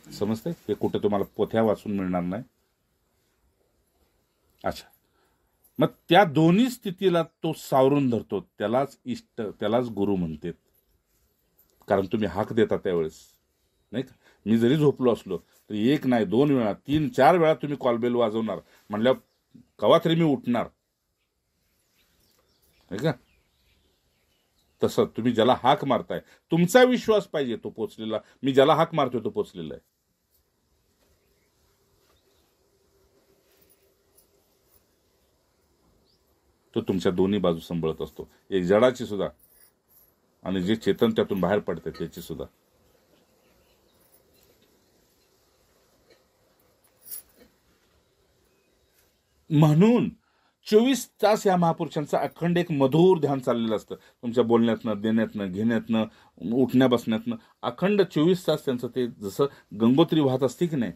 समजतंय? हे कुठे तुम्हाला पोथ्या वाचून मिळणार नाही. अच्छा, मग त्या दोन्ही स्थितीला तो सावरून धरतो, त्यालाच इष्ट, त्यालाच गुरु म्हणतात. कारण तुम्ही हाक देता त्यावेळेस, नाही का? मी जरी झोपलो असलो तरी 1 नाही 2 वेळा 3 4 वेळा तुम्ही कॉलबेल वाजवणार म्हणल्यावर कवा तरी मी उठणार, नाही का? तसं तुम्ही ज्याला हाक मारताय, तुमचा विश्वास पाहिजे तो पोचलेला. मी ज्याला हाक मारतोय तो पोचलेला आहे. तो तुमच्या दोन्ही बाजू सांभाळत असतो, एक जडाची सुद्धा आणि जे चेतन त्यातून बाहेर पडते त्याची सुद्धा. म्हणून 24 तास या महापुरुषांचं अखंड एक मधुर ध्यान चाललेलं असतं. तुमच्या बोलण्यातनं, देण्यातनं, घेण्यातनं, उठण्या बसण्यातनं अखंड 24 तास त्यांचं ते जसं गंगोत्री वाहत असते की नाही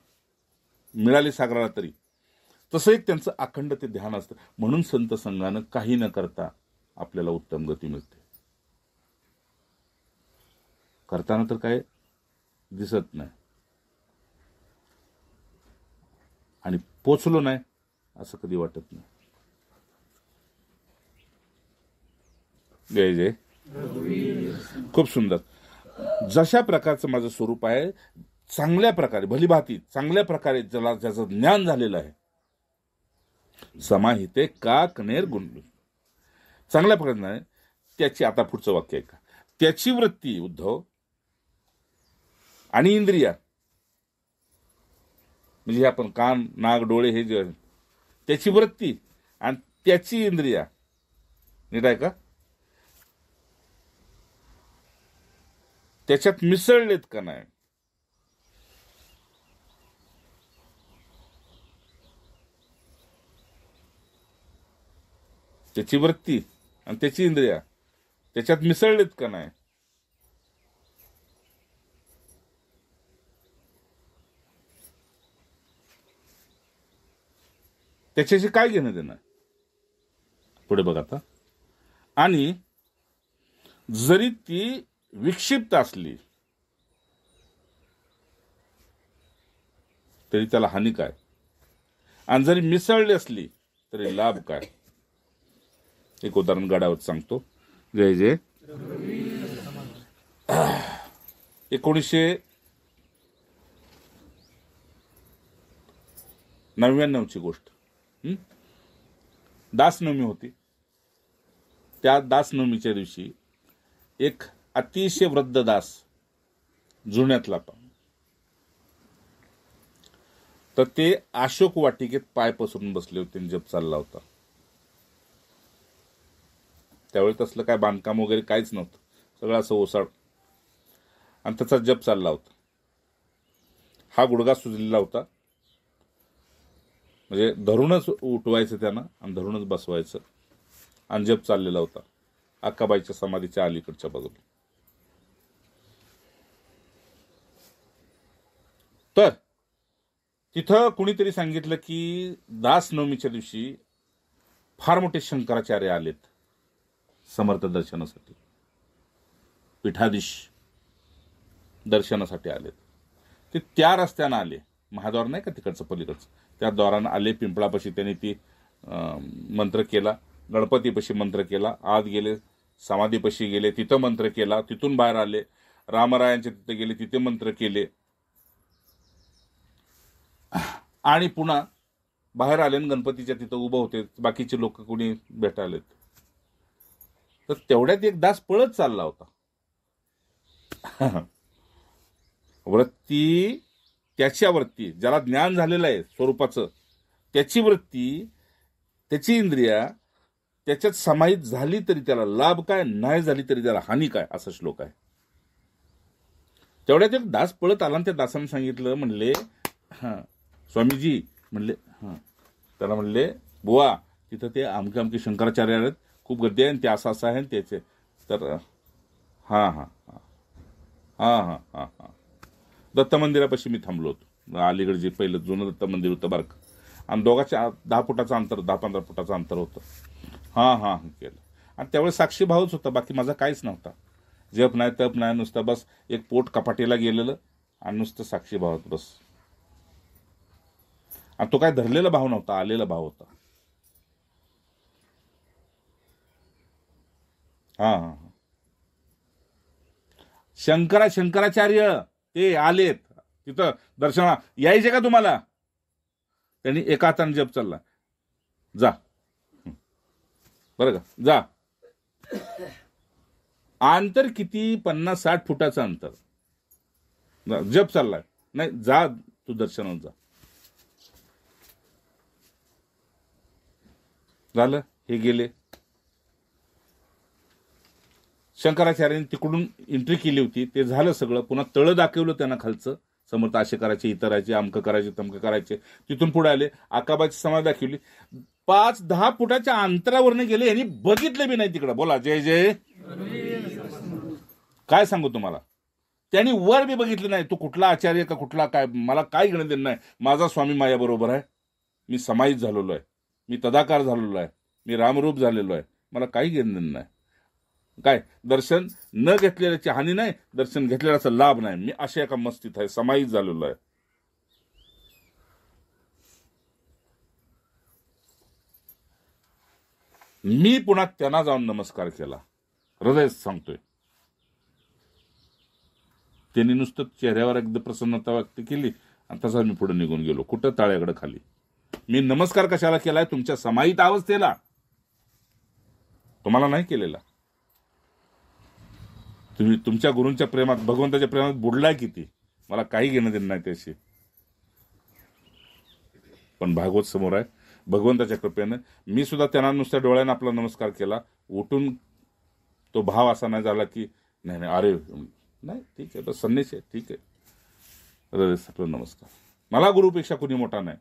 मिळाली सागराला तरी, तसं एक त्यांचं अखंड ते ध्यान असतं. म्हणून संत संघानं काही न करता आपल्याला उत्तम गती मिळते. करताना तर काय दिसत नाही आणि पोचलो नाही असं कधी वाटत नाही. जय जय. खूप सुंदर. जशा प्रकारचं माझं स्वरूप आहे, चांगल्या प्रकारे भलीभाती चांगल्या प्रकारे ज्याला ज्याचं ज्ञान झालेलं आहे, समाहिते का कनेर गुंडू, चांगल्या प्रकारे नाही त्याची. आता पुढचं वाक्य आहे का, त्याची वृत्ती उद्धव आणि इंद्रिया, म्हणजे आपण कान नाक डोळे हे जे त्याची वृत्ती आणि त्याची इंद्रिया, नीट आहे का, त्याच्यात मिसळलेत का नाही. त्याची वृत्ती आणि त्याची इंद्रिया त्याच्यात मिसळलेत का नाही. त्याच्याशी काय घेणं देणं. पुढे बघा आता. आणि जरी ती विक्षिप्त असली तरी त्याला हानी काय, आणि जरी मिसळली असली तरी लाभ काय. एक उदाहरण गडावर सांगतो. जय जय. 1999ची गोष्ट. दासनवमी होती. त्या दासनवमीच्या दिवशी एक अतिशय वृद्ध दास, जुन्यातला पण, तर ते अशोक वाटिकेत पाय पसरून बसले होते आणि जप चालला होता. त्यावेळी तसलं काय बांधकाम वगैरे काहीच नव्हतं, सगळं असं ओसाड, आणि त्याचा जप चालला होता. हा गुडघा सुजलेला होता, म्हणजे धरूनच उठवायचं त्यानं आणि धरूनच बसवायचं, आणि जप चाललेला होता अक्काबाईच्या समाधीच्या अलीकडच्या बाजूला. तर तिथं कुणीतरी सांगितलं की दासनवमीच्या दिवशी फार मोठे शंकराचार्य आलेत समर्थ दर्शनासाठी, पीठाधीश दर्शनासाठी आलेत. ते त्या रस्त्यानं आले, महाद्वार नाही का तिकडचं पलीकडचं, त्या द्वारानं आले. पिंपळापाशी त्यांनी ती मंत्र केला, गणपतीपाशी मंत्र केला, आत गेले, समाधीपाशी गेले, तिथं मंत्र केला, तिथून बाहेर आले, रामरायांच्या तिथे गेले, तिथे मंत्र केले, आणि पुन्हा बाहेर आले आणि गणपतीच्या तिथं उभं होते. बाकीचे लोक कोणी भेटायलेत. तर तेवढ्यात एक दास पळत चालला होता. वृत्ती, त्याच्या वृत्ती, ज्याला ज्ञान झालेलं आहे स्वरूपाचं, त्याची वृत्ती, त्याची इंद्रिया त्याच्यात समाहित झाली तरी त्याला लाभ काय, नाही झाली तरी त्याला हानी काय, असा श्लोक आहे. तेवढ्यात एक दास पळत आला आणि त्या दासाने सांगितलं, म्हणले स्वामीजी, म्हणले त्याला म्हणले, बुवा तिथं ते आमके शंकराचार्य आहेत, खूप गर्दी आहे, ते असं असं आहे त्याचे. तर हां हां हां हा. दत्त मंदिरापाशी मी थांबलो होतो. अलीकडे जे पहिलं जुनं दत्त मंदिर होतं बरं का, आणि दोघांच्या 10 फुटाचं अंतर, 10-15 फुटाचं अंतर होतं. हा केलं. आणि त्यावेळेस साक्षी भावच होता, बाकी माझा काहीच नव्हता. जप नाही तप नाही, नुसतं बस एक पोट कपाटीला गेलेलं आणि नुसतं साक्षी भावत बस. आणि तो काय धरलेला भाव नव्हता, आलेला भाव होता. हा. शंकराचार्य ते आलेत तिथं दर्शना, यायचे का तुम्हाला? त्यांनी एका हाताने जप चालला, जा बरं का, जा. अंतर किती? 50-60 फुटाचं अंतर. जप चाललाय, नाही जा तू दर्शनात जा. झालं, हे गेले. शंकराचार्यांनी तिकडून एंट्री केली होती, ते झालं सगळं. पुन्हा तळं दाखवलं त्यांना खालचं, समर्थ असे करायचे, इतरायचे, अमकं करायचे, तमकं करायचे. तिथून पुढे आले, आकाबाची समाधी दाखवली. 5-10 फुटाच्या अंतरावरनं गेले, यांनी बघितले बी नाही तिकडं. बोला जय जय. काय सांगू तुम्हाला, त्यांनी वर बी बघितलं नाही. तो कुठला आचार्य का कुठला काय, मला काय घेणं देणं नाही. माझा स्वामी माझ्या बरोबर आहे. मी समाहित झालेलो आहे, मी तदाकार झालेलो आहे, मी रामरूप झालेलो आहे. मला काही घेणं देणं नाही. काय दर्शन न घेतलेल्याची हानी नाही, दर्शन घेतलेल्याचा लाभ नाही. मी अशा एका मस्तीत आहे, समाहित झालेलो आहे. मी पुन्हा त्यांना जाऊन नमस्कार केला, हृदय सांगतोय. त्यांनी नुसतं चेहऱ्यावर एकदा प्रसन्नता व्यक्त केली आणि तसा मी पुढे निघून गेलो. कुठं? ताळ्याकडे खाली. मी नमस्कार कशाला केलाय? तुमच्या समाहित अवस्थेला, तुम्हाला नाही केलेला. तुम्ही तुमच्या गुरूंच्या प्रेमात, भगवंताच्या प्रेमात बुडलाय किती, मला काही घेणं देणं नाही त्याशी. पण भागवत समोर आहे, भगवंताच्या कृपेनं मी सुद्धा त्यांना नुसत्या डोळ्यानं आपला नमस्कार केला. उठून तो भाव असा नाही झाला की नाही अरे नाही ठीक आहे, बस संन्यासी आहे, ठीक आहे, आपला नमस्कार. मला गुरुपेक्षा कोणी मोठा नाही.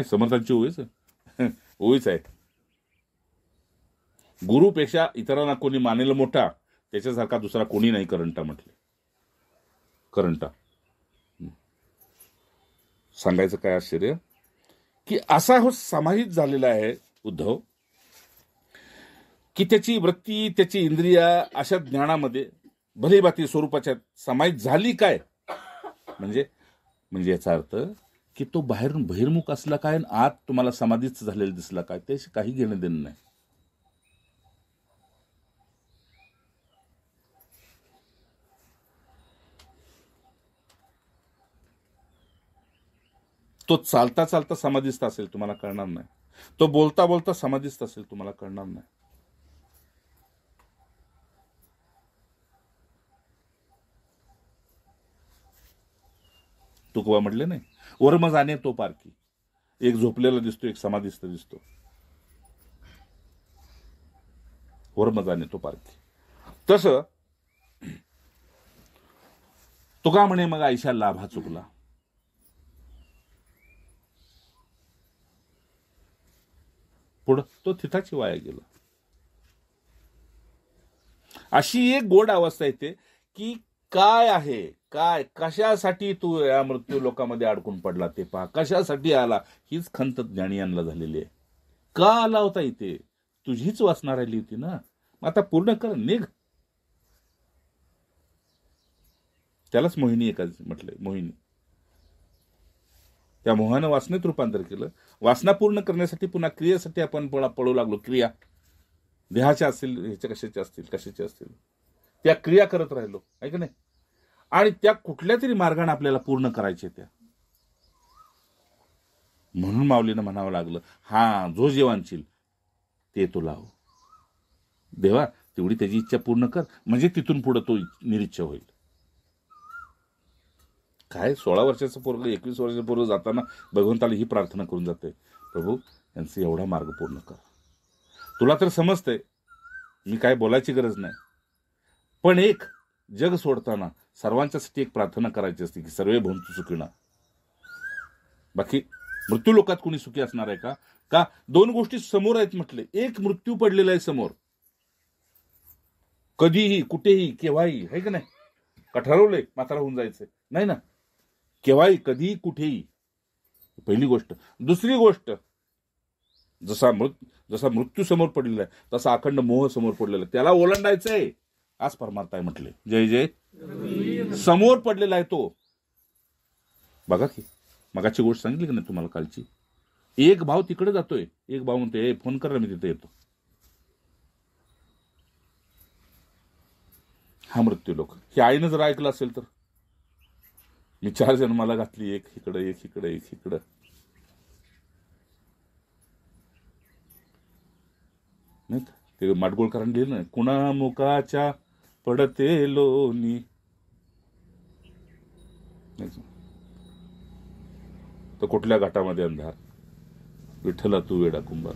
समर्थांची ओळीच आहे. गुरुपेक्षा इतरांना कोणी मानेल मोठा, त्याच्यासारखा दुसरा कोणी नाही. करंटा म्हटले, करंटा. सांगायचं काय आश्चर्य की असा हो समाहित झालेला आहे उद्धव, की त्याची वृत्ती, त्याची इंद्रिया अशा ज्ञानामध्ये भलीभाती स्वरूपाच्या समाहित झाली. काय म्हणजे याचा अर्थ की तो बाहेरून बहिर्मुख असला काय, आत तुम्हाला समाधीच झालेला दिसला काय, त्याशी काही घेणं देणं नाही. तो चालता चालता समाधीस्थ असेल, तुम्हाला कळणार नाही. तो बोलता बोलता समाधीस्थ असेल, तुम्हाला कळणार नाही. तुकोबा म्हटले नाही, वर्म जाणे तो पारखी. एक झोपलेला दिसतो, एक समाधीस्थ दिसतो. वर्म जाणे तो पारखी. तसं तुका म्हणे मग आयशा लाभा चुकला. पुढं तो तिथाची वाया गेला. अशी एक गोड अवस्था येते की काय आहे, काय कशासाठी तू या मृत्यू लोकांमध्ये अडकून पडला ते पहा, कशासाठी आला, हीच खंत ज्ञानी यांना झालेली आहे. का आला होता इथे? तुझीच वासना राहिली होती ना, आता पूर्ण कर, निघ. त्यालाच मोहिनी एकाच म्हटलंय, मोहिनी. त्या मोहानं वासनेत रूपांतर केलं. वासना पूर्ण करण्यासाठी पुन्हा क्रियेसाठी आपण पळू लागलो. क्रिया देहाच्या असतील, ह्याच्या कशाच्या असतील, त्या क्रिया करत राहिलो, आहे की नाही. आणि त्या कुठल्या तरी मार्गाने आपल्याला पूर्ण करायचे त्या. म्हणून माऊलीनं म्हणावं लागलं, हा जो जेवांशील ते तो लाव देवा, तेवढी त्याची इच्छा पूर्ण कर, म्हणजे तिथून पुढे तो निरीच्छा होईल. काय 16 वर्षाचं पोरग, 21 वर्षाचं पोरग जाताना भगवंताला ही प्रार्थना करून जाते, प्रभू यांचा एवढा मार्ग पूर्ण कर. तुला तर समजतंय, मी काय बोलायची गरज नाही. पण एक जग सोडताना सर्वांच्यासाठी एक प्रार्थना करायची असते की सर्वे भवन्तु सुखिनः. बाकी मृत्यू लोकात कोणी सुखी असणार आहे का? का 2 गोष्टी समोर आहेत म्हटले. एक, मृत्यू पडलेला आहे समोर, कधीही कुठेही केव्हाही, आहे का नाही? का ठरवलंय म्हातारा होऊन जायचंय? नाही ना, केव्हाही कधीही कुठेही. पहिली गोष्ट. दुसरी गोष्ट, जसा मृत्यू समोर पडलेला आहे तसा अखंड मोह समोर पडलेला आहे, त्याला ओलांडायचंय. आज परमार्थ आहे म्हटले. जय जय. समोर पडलेला आहे तो. बघा की मगाची गोष्ट सांगितली की नाही तुम्हाला कालची. एक भाव तिकडे जातोय, एक भाव म्हणतोय फोन कर, मी तिथे येतो. हा मृत्यू लोक. हे आईनं जर ऐकलं असेल तर, मी 4 जन्माला घातली, एक इकडं एक इकडं एक इकडं. नाही ते माडगुळकरांनी लिहिलं ना, कुणा मुकाच्या पडते लोणी. तर कुठल्या घाटामध्ये अंधार, विठ्ठला तू वेडा कुंभार.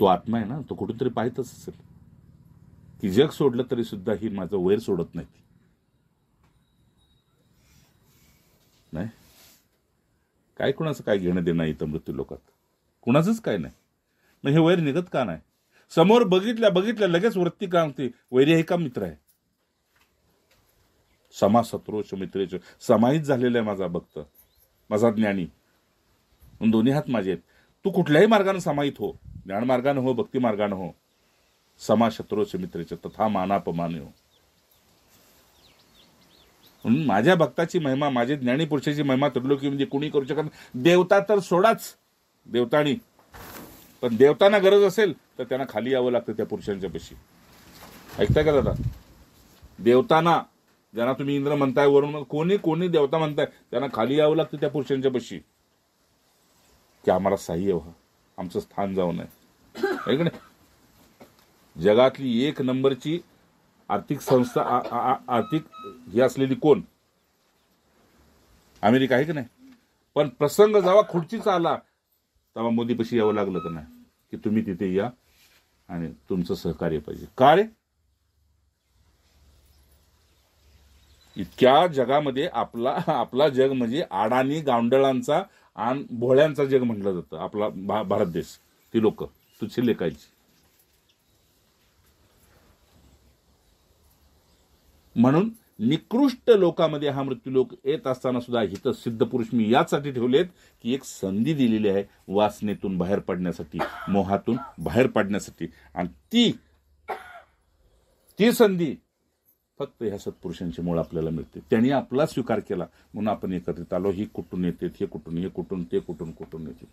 तो आत्मा आहे ना, तो कुठेतरी पाहतच असेल की जग सोडलं तरी सुद्धा ही माझं वैर सोडत नाही. नाही काय कुणाचं काय घेणं देणं इथं मृत्यू लोकात, कुणाचंच काय नाही. मग हे वैर निघत का नाही? समोर बघितल्या लगेच वृत्ती का होती, वैरी आहे का मित्र आहे? समा शत्रूच मित्रेच समाहित झालेला आहे माझा भक्त, माझा ज्ञानी. दोन्ही हात माझे आहेत. तू कुठल्याही मार्गाने समाहित हो, ज्ञान मार्गाने हो, भक्ती मार्गाने हो. समा शत्रूच मित्रेच तथा मानापमाने हो. म्हणून माझ्या भक्ताची महिमा, माझे ज्ञानी पुरुषाची महिमा त्रिलोकी म्हणजे कुणी करू शकत. देवता तर सोडाच, देवतानी, पण देवतांना गरज असेल तर त्यांना खाली यावं लागतं त्या पुरुषांच्या पशी. ऐकताय का दादा? देवतांना, ज्यांना तुम्ही इंद्र म्हणताय, वरून कोणी देवता म्हणताय, त्यांना खाली यावं लागतं त्या पुरुषांच्या पशी की आम्हाला सहाय्य व्हा, आमचं स्थान जाऊ नये. आहे का नाही? जगातली 1 नंबरची आर्थिक संस्था, आर्थिक ही असलेली कोण? अमेरिका, आहे की नाही? पण प्रसंग जेव्हा खुर्चीचा आला तेव्हा मोदीपाशी यावं लागलं का नाही की तुम्ही तिथे या आणि तुमचं सहकार्य पाहिजे. का रे? इतक्या जगामध्ये आपला जग म्हणजे अडाणी गावंडळांचा आणि भोळ्यांचा जग म्हटलं जातं आपला भारत देश. ती लोक तुझी लेखायची. म्हणून निकृष्ट लोकांमध्ये हा मृत्यू लोक येत असताना सुद्धा हित सिद्ध पुरुष मी यासाठी ठेवलेत की एक संधी दिलेली आहे वासनेतून बाहेर पडण्यासाठी, मोहातून बाहेर पडण्यासाठी. आणि ती संधी फक्त ह्या सत्पुरुषांची मुळे आपल्याला मिळते. त्यांनी आपला स्वीकार केला म्हणून आपण एकत्रित आलो. ही कुठून येते, हे कुठून ते कुठून येते.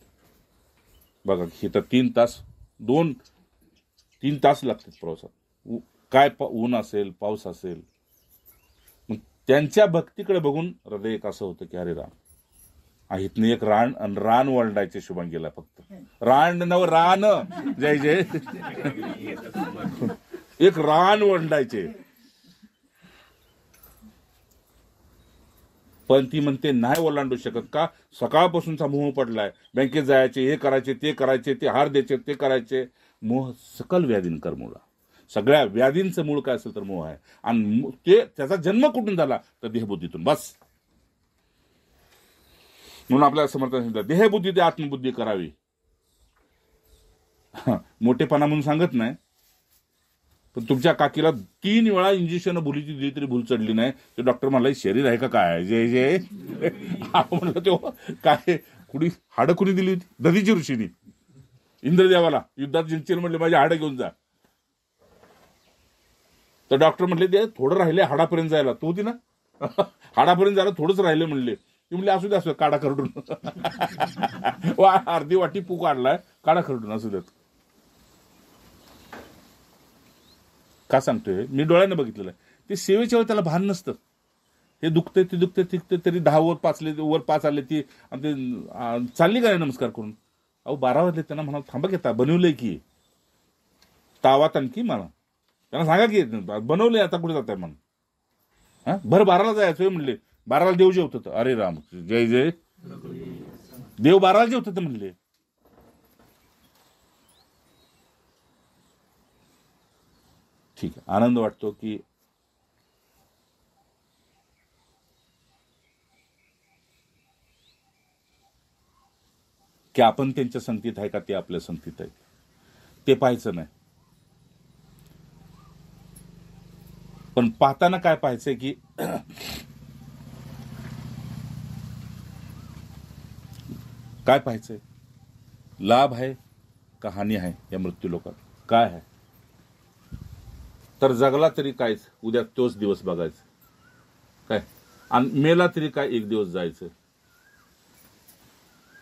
बघा ही तर 3 तास 2-3 तास लागतात प्रवासात. काय ऊन असेल, पाऊस असेल. त्यांच्या भक्तीकडे बघून हृदय एक असं होतं की अरे राम, इथनं एक रान वळडायचे शुभांगीला. फक्त रान नव रान, जय जय. एक रान वळडायचे. पण ती म्हणते नाही ओलांडू शकत. का? सकाळपासूनचा मोह पडलाय. बँकेत जायचे, हे करायचे, ते करायचे, ते हार द्यायचे, ते करायचे. मोह सकल व्याधींकर मुळा. सगळ्या व्याधींचं मूळ काय असेल तर मोह आहे. आणि त्याचा जन्म कुठून झाला तर देहबुद्धीतून. बस. म्हणून आपल्याला समर्थन सांगितलं देहबुद्धी ते आत्मबुद्धी करावी. मोठेपणा म्हणून सांगत नाही, पण तुमच्या काकीला 3 वेळा इंजेक्शन भुलीची दिली तरी भूल चढली नाही. ते डॉक्टर म्हणला शरीर आहे का काय? जय जय. म्हणलं तेव्हा काय कुणी हाडं कुणी दिली होती? दधीची ऋषीनी इंद्रदेवाला युद्धात जिंकतील म्हणले माझी हाडं घेऊन जा. तर डॉक्टर म्हणले ते थोडं राहिले हाडापर्यंत जायला. तो होती ना, हाडापर्यंत जायला थोडंच राहिले म्हणले. ती म्हणले असू दे, असू काढा खरडून. अर्धी वाटी पूक आणलाय, काढा खरडून, असू देत. का सांगतोय? मी डोळ्याने बघितलेलं आहे. ते सेवेच्या वेळी त्याला भान नसतं. हे दुखते ते तिकते तरी 10 वर 5 आले ती चालली का नाही नमस्कार करून. अहो 12 वाजले. त्यांना म्हणा थांबा घेता बनवलंय की तावात आणखी मला त्यांना सांगा की बनवलंय, आता कुठे जात आहे म्हणून. हा भर 12ला जायचंय म्हणले. 12ला देव जेवत. अरे राम जय जय. देव 12ला जेवत म्हणले. ठीक आहे. आनंद वाटतो की आपण त्यांच्या संगतीत आहे का ते आपल्या संगतीत आहेत. ते पाहायचं नाही. पण पाहताना काय पाहायचंय की काय पाहायचंय, लाभ आहे का हानी आहे या मृत्यू लोकात, काय आहे. तर जगला तरी कायच, उद्या तोच दिवस बघायचा काय, आणि मेला तरी काय एक दिवस जायचं.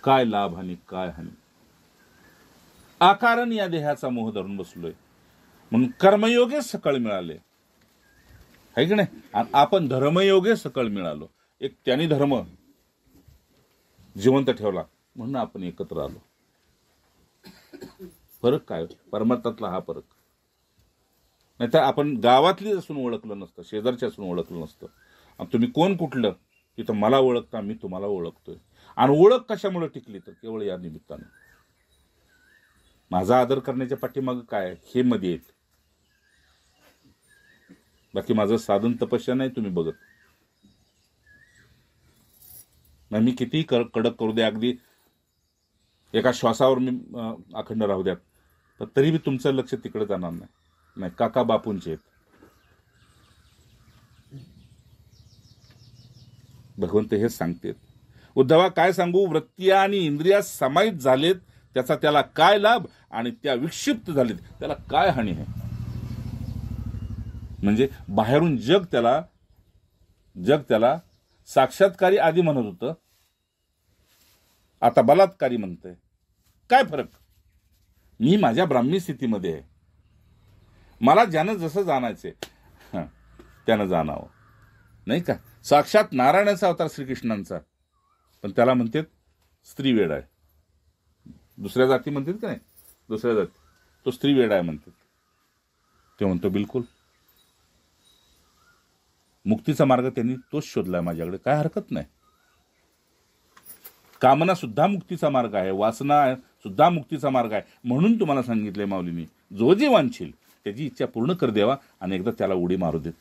काय लाभ हानी, काय हानी. आकारण या देहाचा मोह धरून बसलोय म्हणून कर्मयोगे सकळ मिळाले आहे की नाही, आणि आपण धर्मयोगे सकळ मिळालो. एक त्यांनी धर्म जिवंत ठेवला म्हणून आपण एकत्र आलो. फरक काय, परमार्थातला हा फरक. नाहीतर आपण गावातली असून ओळखलं नसतं, शेजारच्या असून ओळखलं नसतं. आणि तुम्ही कोण कुठलं तिथं मला ओळखता, मी तुम्हाला ओळखतोय. आणि ओळख कशामुळे टिकली तर केवळ या निमित्तानं. माझा आदर करण्याच्या पाठीमागं काय हे मध्ये येत, बाकी माझं साधन तपस्या नाही तुम्ही बघत. नाही मी कितीही कडक करू द्या, अगदी एका श्वासावर मी अखंड राहू द्यात, पण तरी बी तुमचं लक्ष तिकडे जाणार नाही. नाही, काका बापूंचे आहेत. भगवंत हेच सांगतेत. उद्धवा काय सांगू, वृत्ती आणि इंद्रिया समाहित झालेत त्याचा त्याला काय लाभ, आणि त्या विक्षिप्त झालेत त्याला काय हानी आहे. म्हणजे बाहेरून जग त्याला साक्षात्कारी आधी म्हणत होतं, आता बलात्कारी म्हणतंय. काय फरक. मी माझ्या ब्राह्मी स्थितीमध्ये आहे. मला ज्यानं जसं जाणायचंय त्यानं जाणावं, नाही का. साक्षात नारायणाचा अवतार श्रीकृष्णांचा, पण त्याला म्हणतात स्त्री वेडा आहे. दुसऱ्या जाती म्हणतात का नाही, दुसऱ्या जाती तो स्त्री वेडा आहे म्हणतात. ते म्हणतो बिलकुल मुक्तीचा मार्ग त्यांनी तोच शोधलाय माझ्याकडे, काय हरकत नाही. कामना सुद्धा मुक्तीचा मार्ग आहे, वासना सुद्धा मुक्तीचा मार्ग आहे. म्हणून तुम्हाला सांगितलंय माऊलींनी, जो जे वांछील त्याची इच्छा पूर्ण कर देवा आणि एकदा त्याला उडी मारू देत.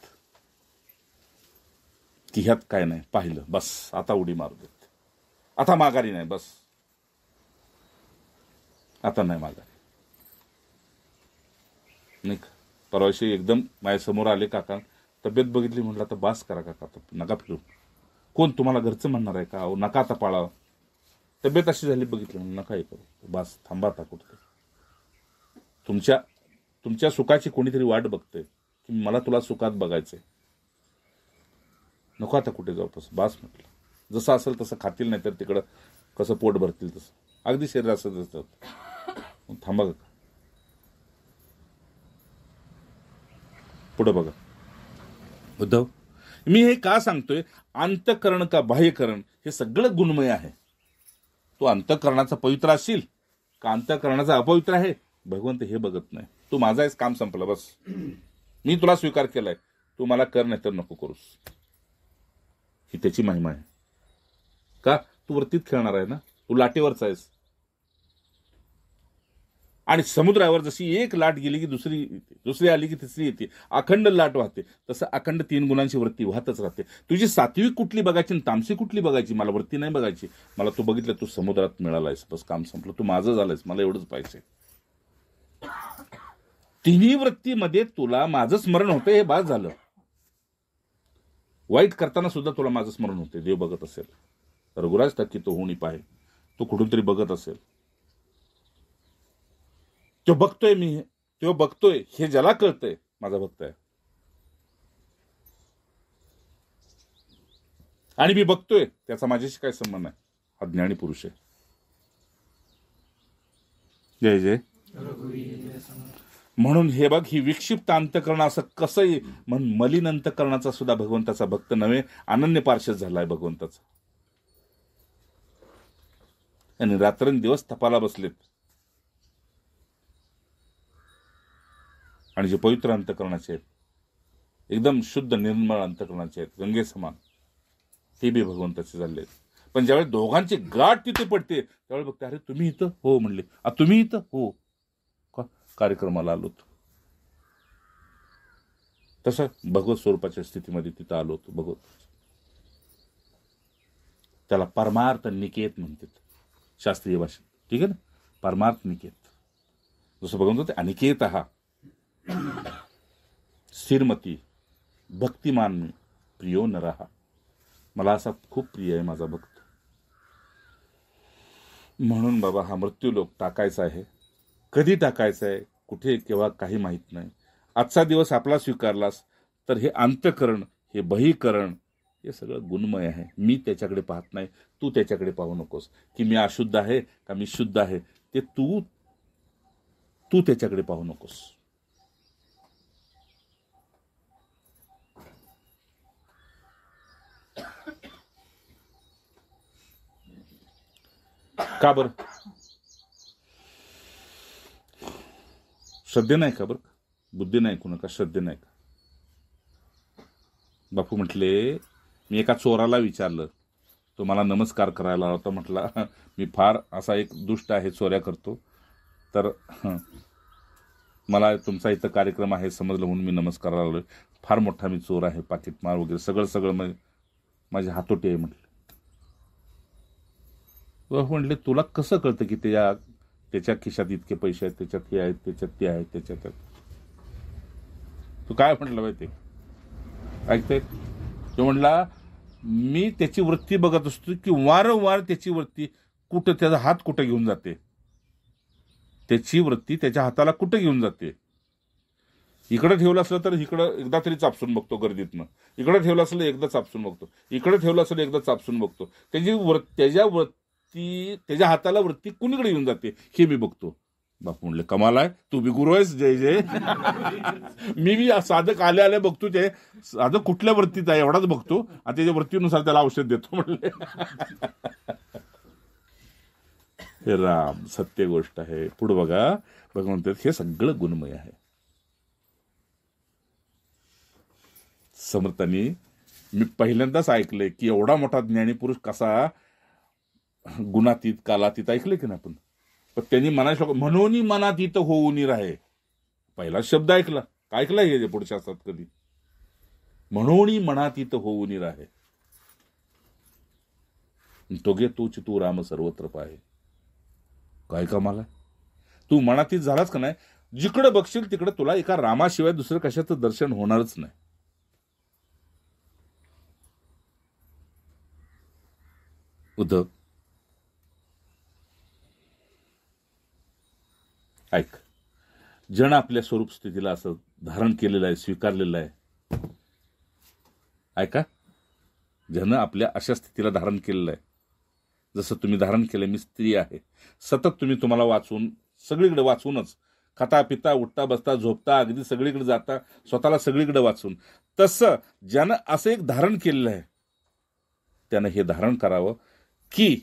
की ह्यात काय नाही, पाहिलं बस आता उडी मारू देत, आता माघारी नाही, बस आता नाही माघारी. नाही का. परवाशी एकदम माझ्यासमोर आले काका, तब्येत बघितली, म्हटलं आता बास करा काका, नका फिरू. कोण तुम्हाला घरचं म्हणणार आहे का, नका आता पाळा. तब्येत अशी झाली बघितलं, नका हे करू, बास थांबा आता. कुठे तुमच्या सुखाची कोणीतरी वाट बघतंय की मला तुला सुखात बघायचंय, नको आता कुठे जाऊ, तसं बास म्हटलं. जसं असेल तसं खातील, नाही तर तिकडं कसं पोट भरतील तसं. अगदी शरीर असं असतं, थांबा का. पुढं बघा. उद्धव, मी हे का सांगतोय, अंतःकरण का बाह्यकरण हे सगळं गुणमय आहे. तो अंतःकरणाचा पवित्र असशील का अंतःकरणाचा अपवित्र आहे, भगवंत हे बघत नाही. तू माझा आहेस, काम संपलं, बस. मी तुला स्वीकार केलाय, तू मला कर नाही तर नको करूस. ही त्याची महिमा आहे. का, तू वरतीत खेळणार आहे ना, तू लाटेवरच आहेस. आणि समुद्रावर जशी एक लाट गेली की दुसरी आली की तिसरी येते, अखंड लाट वाहते, तसं अखंड 3 गुणांची वृत्ती वाहतच राहते. तुझी सात्विक कुठली बघायची आणि तामसिक कुठली बघायची, मला वृत्ती नाही बघायची. मला तू बघितलं, तू समुद्रात मिळालायस, बस काम संपलं, तू माझं झालंयस, मला एवढंच पाहिजे. तिन्ही वृत्तीमध्ये तुला माझं स्मरण होतं, हे बाद झालं. वाईट करताना सुद्धा तुला माझं स्मरण होते. देव बघत असेल, रघुराज टक्की तो होणी पाहे, तो कुठून तरी बघत असेल. तो बघतोय, मी तो बघतोय हे ज्याला कळतंय माझा भक्त आहे. आणि मी बघतोय त्याचा माझ्याशी काय संबंध आहे, हा ज्ञानी पुरुष आहे. जय जय. म्हणून हे बघ, ही विक्षिप्त अंतःकरण असं कसं म्हणून मलिन अंतःकरणाचा सुद्धा भगवंताचा भक्त नव्हे, अनन्य पार्षद झालाय भगवंताचा. आणि रात्रंदिवस तपाला बसलेत. आणि जे पवित्र अंतःकरणाचे आहेत, एकदम शुद्ध निर्मळ अंतःकरणाचे आहेत, गंगे समान, ते बी भगवंताचे झाले. पण ज्यावेळेस दोघांची गाठ तिथे पडते त्यावेळेस बघते, अरे तुम्ही इथं, हो म्हणले. तुम्ही इथं, हो, कार्यक्रमाला आलो होतो. तसं भगवत स्वरूपाच्या स्थितीमध्ये तिथं आलो होतो. भगवत त्याला परमार्थ निकेत म्हणतात शास्त्रीय भाषेत, ठीक आहे ना. परमार्थ निकेत जसं भगवंत म्हणते, अनिकेतः स्थिरमती भक्तिमान प्रियो नरः. मला असा खूप प्रिय आहे माझा भक्त. म्हणून बाबा हा मृत्यूलोक टाकायचा आहे. कधी टाकायचा आहे, कुठे, केव्हा, काही माहीत नाही. आजचा दिवस आपला स्वीकारलास तर हे अंतकरण, हे बहिकरण, हे सगळं गुणमय आहे. मी त्याच्याकडे पाहत नाही, तू त्याच्याकडे पाहू नकोस की मी अशुद्ध आहे का मी शुद्ध आहे. ते तू त्याच्याकडे पाहू नकोस. का बरं? श्रद्धे नाही का? बरं, बुद्धी नाही कुणा, श्रद्धे नाही का? बापू म्हटले, मी एका चोराला विचारलं, तो मला नमस्कार करायला आला होता. म्हटला, मी फार असा एक दुष्ट आहे, चोऱ्या करतो, तर मला तुमचा इथं कार्यक्रम आहे समजलं म्हणून मी नमस्काराला आलोय. फार मोठा मी चोर आहे, पाकिटमार वगैरे सगळं माझी हातोटी आहे म्हटलं. म्हटले, तुला कसं कळतं की त्याच्या खिशात इतके पैसे आहेत, त्याच्यात हे आहेत, त्याच्यात ते आहेत, त्याच्यात. तू काय म्हटलं माहिती ऐकतोय? तो म्हणला, मी त्याची वृत्ती बघत असतो की वारंवार त्याची वृत्ती कुठं, त्याचा हात कुठं घेऊन जाते, त्याची वृत्ती त्याच्या हाताला कुठं घेऊन जाते. इकडे ठेवलं असलं तर इकडं एकदा तरी चापसून बघतो गर्दीतनं, इकडे ठेवलं असलं एकदा चापसून बघतो, इकडे ठेवलं असलं एकदा चापसून बघतो. त्याच्या हाताला वृत्ती कुणीकडे येऊन जाते हे मी बघतो. बापू म्हणले, कमाल आहे, तू बी गुरु आहेस, जय जय. मी बी साधक आले बघतो, ते साधक कुठल्या वृत्तीत आहे एवढाच बघतो आणि त्याच्या वृत्तीनुसार त्याला औषध देतो म्हणले. हे राम, सत्य गोष्ट आहे. पुढे बघा, भगवंत हे सगळं गुणमय आहे. समर्थांनी मी पहिल्यांदाच ऐकलंय की एवढा मोठा ज्ञानी पुरुष कसा गुणातीत, कालातीत, ऐकले की ना आपण. पण त्यांनी म्हणायचं, म्हणून मनातीत होऊन राहे. पहिला शब्द ऐकला, काय ऐकला हे पुढच्या असतात कधी, म्हणून मनातीत होऊन राहे. तोगे तूच तू राम सर्वत्र पाहे. काय कमाल, तू मनातीत झालाच का नाही, जिकडे बघशील तिकडे तुला एका रामाशिवाय दुसरं कशाचं दर्शन होणारच नाही. उद्धव ऐक, जण आपल्या स्वरूप स्थितीला असं धारण केलेलं आहे, स्वीकारलेलं आहे. ऐका, जन आपल्या अशा स्थितीला धारण केलेलं आहे, जसं तुम्ही धारण केलंय. मी स्त्री आहे, सतत तुम्हाला वाचून, सगळीकडे वाचूनच, खाता पिता, उठता बसता, झोपता, अगदी सगळीकडे जाता, स्वतःला सगळीकडे वाचून. तसं ज्यानं असं एक धारण केलेलं आहे, त्यानं हे धारण करावं की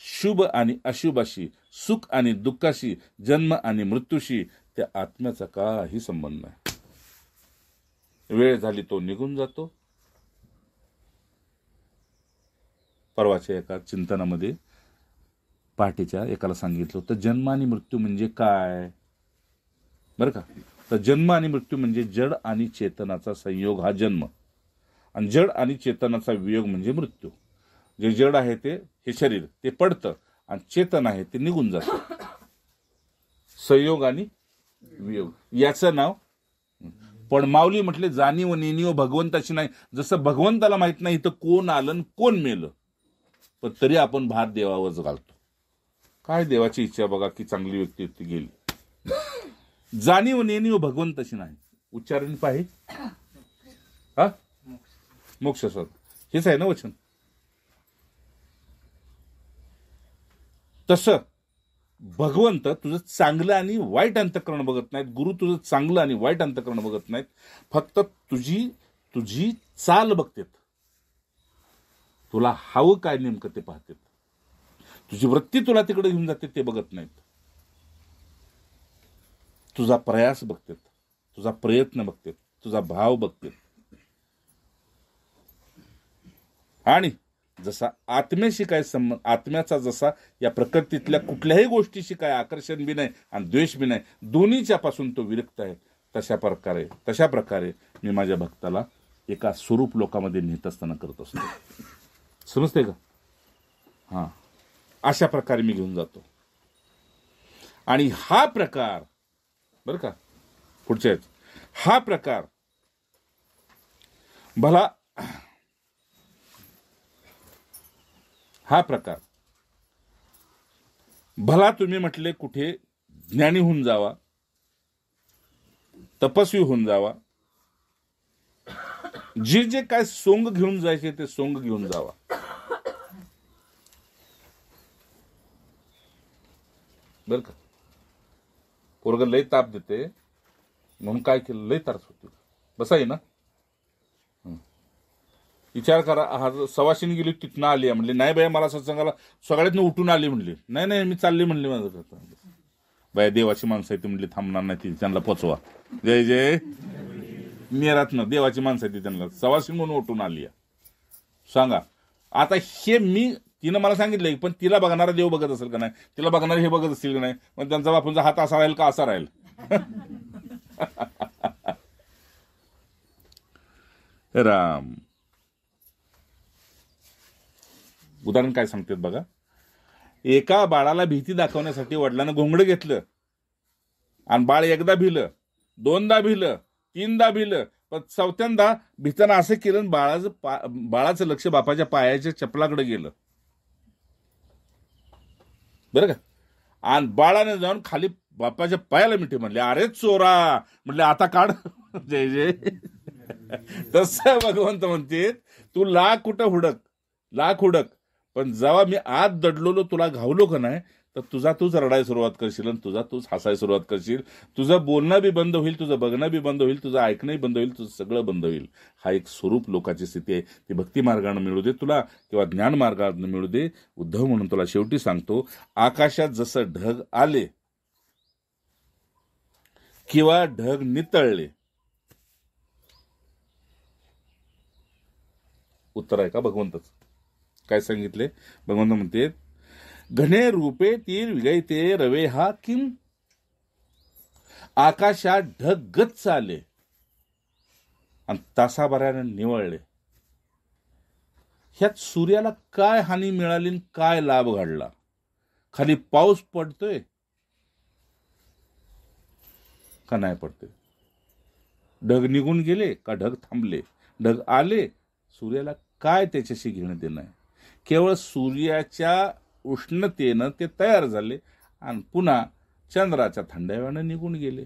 शुभ आणि अशुभाशी, सुख आणि दुःखाशी, जन्म आणि मृत्यूशी त्या आत्म्याचा काही संबंध नाही. वेळ झाली तो निघून जातो. परवाच्या एका चिंतनामध्ये पहाटेच्या एकाला सांगितलं होतं, जन्म आणि मृत्यू म्हणजे काय, बरं का. तर जन्म आणि मृत्यू म्हणजे जड आणि चेतनाचा संयोग हा जन्म, आणि जड आणि चेतनाचा वियोग म्हणजे मृत्यू. जे जड आहे ते हे शरीर, ते पडतं, आणि चेतन आहे ते निघून जातं. संयोग आणि वियोग याचं नाव. पण माऊली म्हटले, जाणीव नेणीव भगवंताची नाही. जसं भगवंताला माहित नाही तर कोण आलं कोण मेलं, पण तरी आपण भार देवावरच घालतो. काय देवाची इच्छा बघा की चांगली व्यक्ती ती गेली. जाणीव नेणीव भगवंताची नाही. उच्चारण पाहिजे, हा मोक्ष सर, हेच आहे ना वचन. तसं भगवंत तुझं चांगलं आणि वाईट अंतःकरण बघत नाहीत, गुरु तुझं चांगलं आणि वाईट अंतःकरण बघत नाहीत, फक्त तुझी चाल बघतेत. तुला हवं काय नेमकं ते पाहतेत. तुझी वृत्ती तुला तिकडे घेऊन जाते ते बघत नाहीत. तुझा प्रयास बघतेत, तुझा प्रयत्न बघतेत, तुझा भाव बघतेत. आणि जसा आत्म्याशी काय संबंध, आत्म्याचा जसा या प्रकृतीतल्या कुठल्याही गोष्टीशी काय आकर्षण बी नाही आणि द्वेष बी नाही, दोन्हीच्या पासून तो विरक्त आहे, तशा प्रकारे मी माझ्या भक्ताला एका स्वरूप लोकांमध्ये नेत असताना करत असतो. समजते का? हा, अशा प्रकारे मी घेऊन जातो. आणि हा प्रकार बरं का. पुढचे हा प्रकार भला, हा प्रकार भला तुम्ही म्हटले कुठे ज्ञानी होऊन जावा, तपस्वी होऊन जावा, जे जे काय सोंग घेऊन जायचे ते सोंग घेऊन जावा. बर का. पोरग लय ताप देते म्हणून काय केलं, लय त्रास होते. बसाई ना. विचार करा, हा सवाशीने गेली तिथनं आली म्हणली, नाही बाया मला सत्संगाला सगळ्यातनं उठून आली म्हणली. नाही नाही मी चालली म्हणली माझं. बाया देवाची माणसं आहे ती म्हणली, थांबणार नाही ती, त्यांना पोचवा. जय जय नेरातनं देवाची माणसं आहे ती, त्यांना सवाशीन म्हणून उठून आली. सांगा आता हे मी, तिनं मला सांगितलंय, पण तिला बघणारा देव बघत असेल का नाही, तिला बघणारे हे बघत असतील का नाही, मग त्यांचा बापूंचा हात असा राहील का असा राहील. राम उदाहरण काय सांगतात बघा. एका बाळाला भीती दाखवण्यासाठी वडिलांना घोंगडं घेतलं आणि बाळ एकदा भिलं, दोनदा भिलं, तीनदा भिलं, पण चौथ्यांदा भिताना असं केलं, बाळाचं लक्ष बापाच्या पायाच्या चपलाकडे गेलं. बरं का. आणि बाळाने जाऊन खाली बापाच्या पायाला मिठी म्हणले, अरे चोरा म्हणले आता काढ. जय जय. तसं भगवंत म्हणते, तू लाख कुठं हुडक, लाख हुडक, पण जेव्हा मी आत दडलोलो तुला घावलो का नाही, तर तुझा तूच रडायला सुरुवात करशील आणि तुझा तूच हसायला सुरुवात करशील. तुझं बोलणं बी बंद होईल, तुझं बघणं बी बंद होईल, तुझं ऐकणंही बंद होईल, तुझं सगळं बंद होईल. हा एक स्वरूप लोकांची स्थिती आहे. ती भक्ती मार्गाने मिळू दे तुला किंवा ज्ञान मार्गाने मिळू दे. उद्धव म्हणून तुला शेवटी सांगतो, आकाशात जसं ढग आले किंवा ढग नितळले, उत्तर आहे का भगवंतच. काय सांगितले भगवंत म्हणते, घने रूपे तीर विगैते रवे हा किम, आकाशात ढग गच्च आले आणि तासाभराने निवळले. ह्यात सूर्याला काय हानी मिळाली, काय लाभ घडला. खाली पाऊस पडतोय का नाही पडतोय, ढग निघून गेले का ढग थांबले, ढग आले, सूर्याला काय त्याच्याशी घेणं देणं आहे. केवळ सूर्याच्या उष्णतेनं ते तयार झाले आणि पुन्हा चंद्राच्या थंडाव्यानं निघून गेले.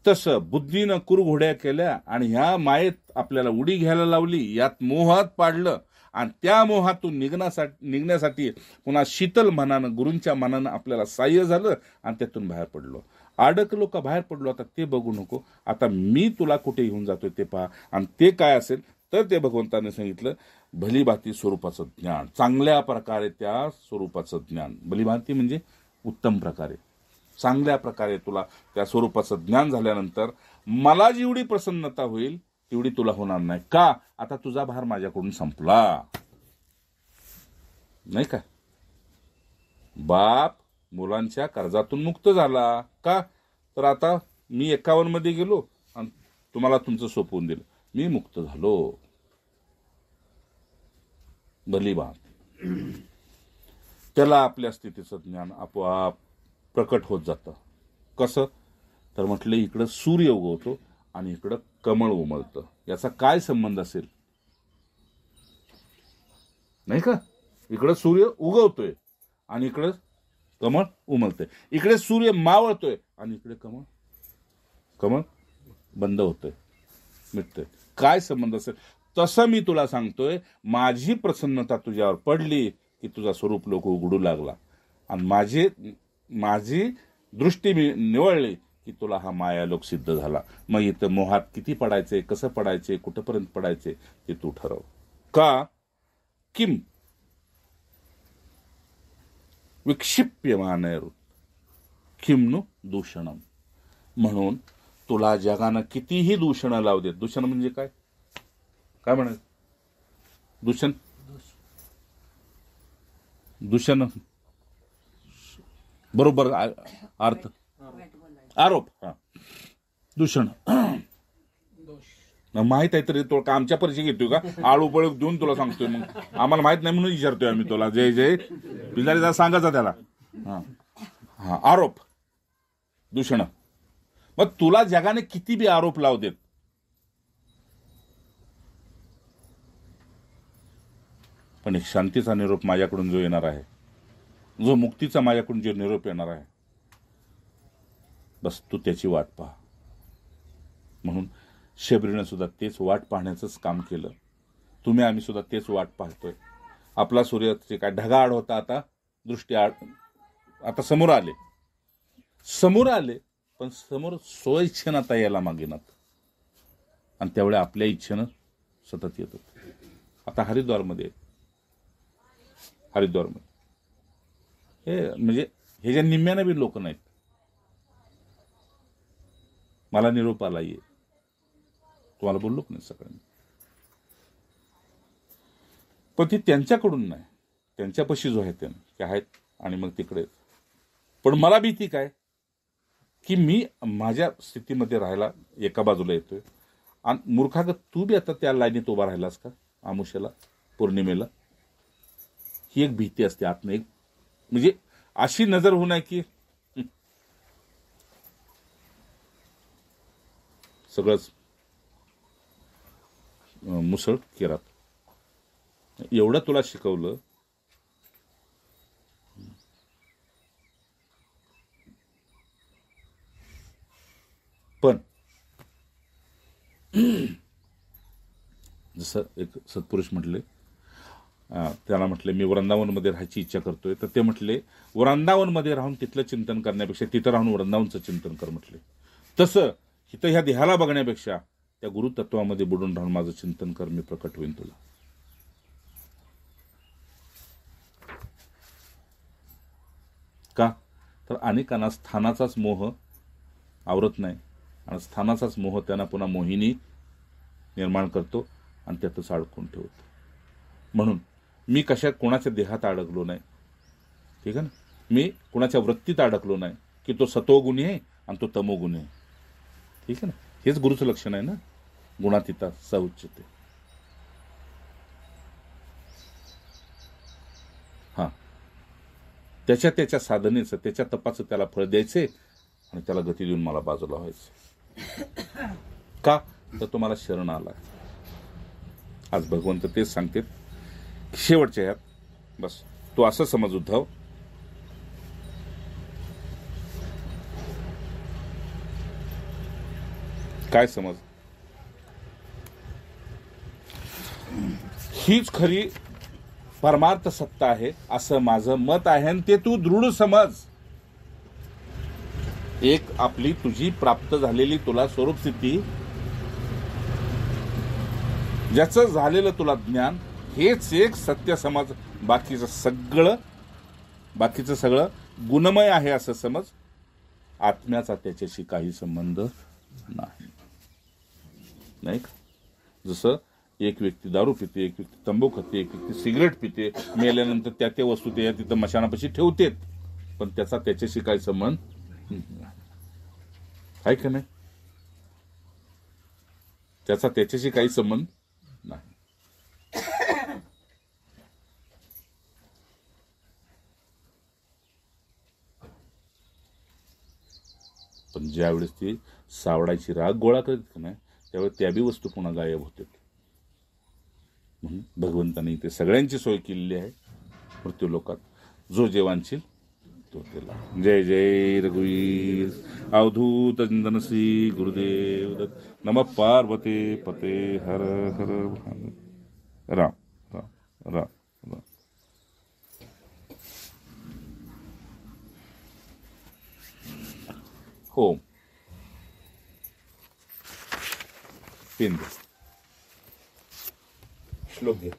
तसं बुद्धीनं कुरघोड्या केल्या आणि ह्या मायेत आपल्याला उडी घ्यायला लावली, यात मोहात पाडलं आणि त्या मोहातून निघण्यासाठी पुन्हा शीतल मनानं, गुरूंच्या मनानं आपल्याला साह्य झालं आणि त्यातून बाहेर पडलो. अडकलो का बाहेर पडलो आता ते बघू नको, आता मी तुला कुठे घेऊन जातोय ते पहा. आणि ते काय असेल तर ते भगवंताने सांगितलं, भलीभाती स्वरूपाचं ज्ञान, चांगल्या प्रकारे त्या स्वरूपाचं ज्ञान. भलीभाती म्हणजे उत्तम प्रकारे, चांगल्या प्रकारे तुला त्या स्वरूपाचं ज्ञान झाल्यानंतर मला जेवढी प्रसन्नता होईल तेवढी तुला होणार नाही. का? आता तुझा भार माझ्याकडून संपला. नाही का? बाप मुलांच्या कर्जातून मुक्त झाला. का? तर आता मी 51 मध्ये गेलो आणि तुम्हाला तुमचं सोपवून दिलं, मी मुक्त झालो. भली बात. त्याला आपल्या स्थितीचं ज्ञान आपोआप प्रकट होत जातं. कसं? तर म्हटलं इकडं सूर्य उगवतो आणि इकडं कमळ उमलतं. याचा काय संबंध असेल? नाही का? इकडं सूर्य उगवतोय आणि इकडं कमळ उमलतंय. इकडे सूर्य मावळतोय आणि इकडे कमळ बंद होतोय, मिटतोय. काय संबंध असेल? तसं मी तुला सांगतोय, माझी प्रसन्नता तुझ्यावर पडली की तुझा स्वरूप लोक उघडू लागला आणि माझी दृष्टी निवळली की तुला हा मायालोक सिद्ध झाला. मग इथं मोहात किती पडायचे, कसं पडायचे, कुठपर्यंत पडायचे ते तू ठरव. का? किम विक्षिप्यमान किम नु दूषणम. म्हणून तुला जगानं कितीही दूषणं लावू देत. दूषण म्हणजे काय? काय म्हणाल? दूषण बरोबर अर्थ, आरोप. हा, दूषण माहित आहे तरी तो का आमच्या परिचय घेतोय का? आळू पळू देऊन तुला सांगतोय. मग आम्हाला माहित नाही म्हणून विचारतोय आम्ही तुला. जय जय. बिजारी जरा सांगायचा त्याला. हा, हा, आरोप, दूषण. मग तुला जगाने किती बी आरोप लावू देत, पण एक शांतीचा निरोप माझ्याकडून जो येणार आहे, जो मुक्तीचा माझ्याकडून जो निरोप येणार आहे, बस तू त्याची वाट पहा. म्हणून शबरीनं सुद्धा तेच वाट पाहण्याचंच काम केलं. आम्ही सुद्धा तेच वाट पाहतोय. आपला सूर्य जे काय ढगाआड होता, आता दृष्टी आड, आता समोर आले, पण समोर स्वइच्छेनं आता यायला मागेनात, आणि त्यावेळी आपल्या इच्छेनं सतत येतात. आता हरिद्वारमध्ये हे म्हणजे हे ज्या निम्म्यानं बी लोक नाहीत. मला निरोप आला, ये, तुम्हाला बोललो नाही सगळ्यांनी, पण ती त्यांच्याकडून नाही, त्यांच्यापाशी जो आहे ते आहेत, आणि मग तिकडे. पण मला भीती काय की मी माझ्या स्थितीमध्ये राहायला एका बाजूला येतोय, आणि मूर्खागत तू बी आता त्या लाईनीत उभा राहिलास का आमुष्याला, पौर्णिमेला. ही एक भीती असते आतनं, एक म्हणजे अशी नजर होऊ नये की सगळंच मुसळ केरात. एवढं तुला शिकवलं, पण जसं एक सत्पुरुष म्हटले, त्याला म्हटले मी वृंदावनमध्ये राहायची इच्छा करतोय, तर ते म्हटले वृंदावनमध्ये राहून तिथलं चिंतन करण्यापेक्षा तिथं राहून वृंदावनचं चिंतन कर म्हटले. तसं इथं ह्या देहाला बघण्यापेक्षा त्या गुरुतत्वामध्ये बुडून राहून माझं चिंतन कर, मी प्रकट होईन तुला. का तर अनेकांना स्थानाचाच मोह आवरत नाही, आणि स्थानाचाच मोह त्यांना पुन्हा मोहिनी निर्माण करतो, आणि त्यातच अडकून ठेवतो. म्हणून मी कोणाच्या देहात अडकलो नाही, ठीक आहे ना. मी कोणाच्या वृत्तीत अडकलो नाही की तो सतोगुणी आहे आणि तो तमोगुणी आहे, ठीक आहे ना. हेच गुरुचं लक्षण आहे ना, गुणातीता सउच्चते. हा, त्याच्या साधनेचं, त्याच्या तपाचं त्याला फळ द्यायचे, आणि त्याला गती देऊन मला बाजूला व्हायचं. का तर तो मला शरण आला. आज भगवंत तेच सांगते शेवटच्या ह्यात, बस तू असं समज उद्धव, काय समज, हीच खरी परमार्थ सत्ता आहे असं माझं मत आहे, आणि ते तू दृढ समज. एक आपली तुझी प्राप्त झालेली तुला स्वरूप स्थिती, ज्याचं झालेलं तुला ज्ञान, हेच एक सत्य समज. बाकीचं सगळं गुणमय आहे असं समज. आत्म्याचा त्याच्याशी काही संबंध नाही का. जसं एक व्यक्ती दारू पिते, एक व्यक्ती तंबाखू खाते, एक व्यक्ती सिगरेट पिते, मेल्यानंतर त्या वस्तू त्या तिथं मशानापाशी ठेवतेत, पण त्याचा त्याच्याशी काही संबंध आहे का नाही. त्याचा त्याच्याशी काही संबंध नाही. पण ज्यावेळेस ती सावडाची राग गोळा करत का नाही, त्यावेळेस त्या बी वस्तू पुन्हा गायब होते. म्हणून भगवंताने इथे सगळ्यांची सोय केलेली आहे मृत्यू लोकात. जो जेवांशील तो त्याला. जय जय रघुवीर अवधूत चिंतन श्री गुरुदेव दत्त. नमः पार्वते पते हर हर राम राम राम राम. हो, पेन श्लोक घे.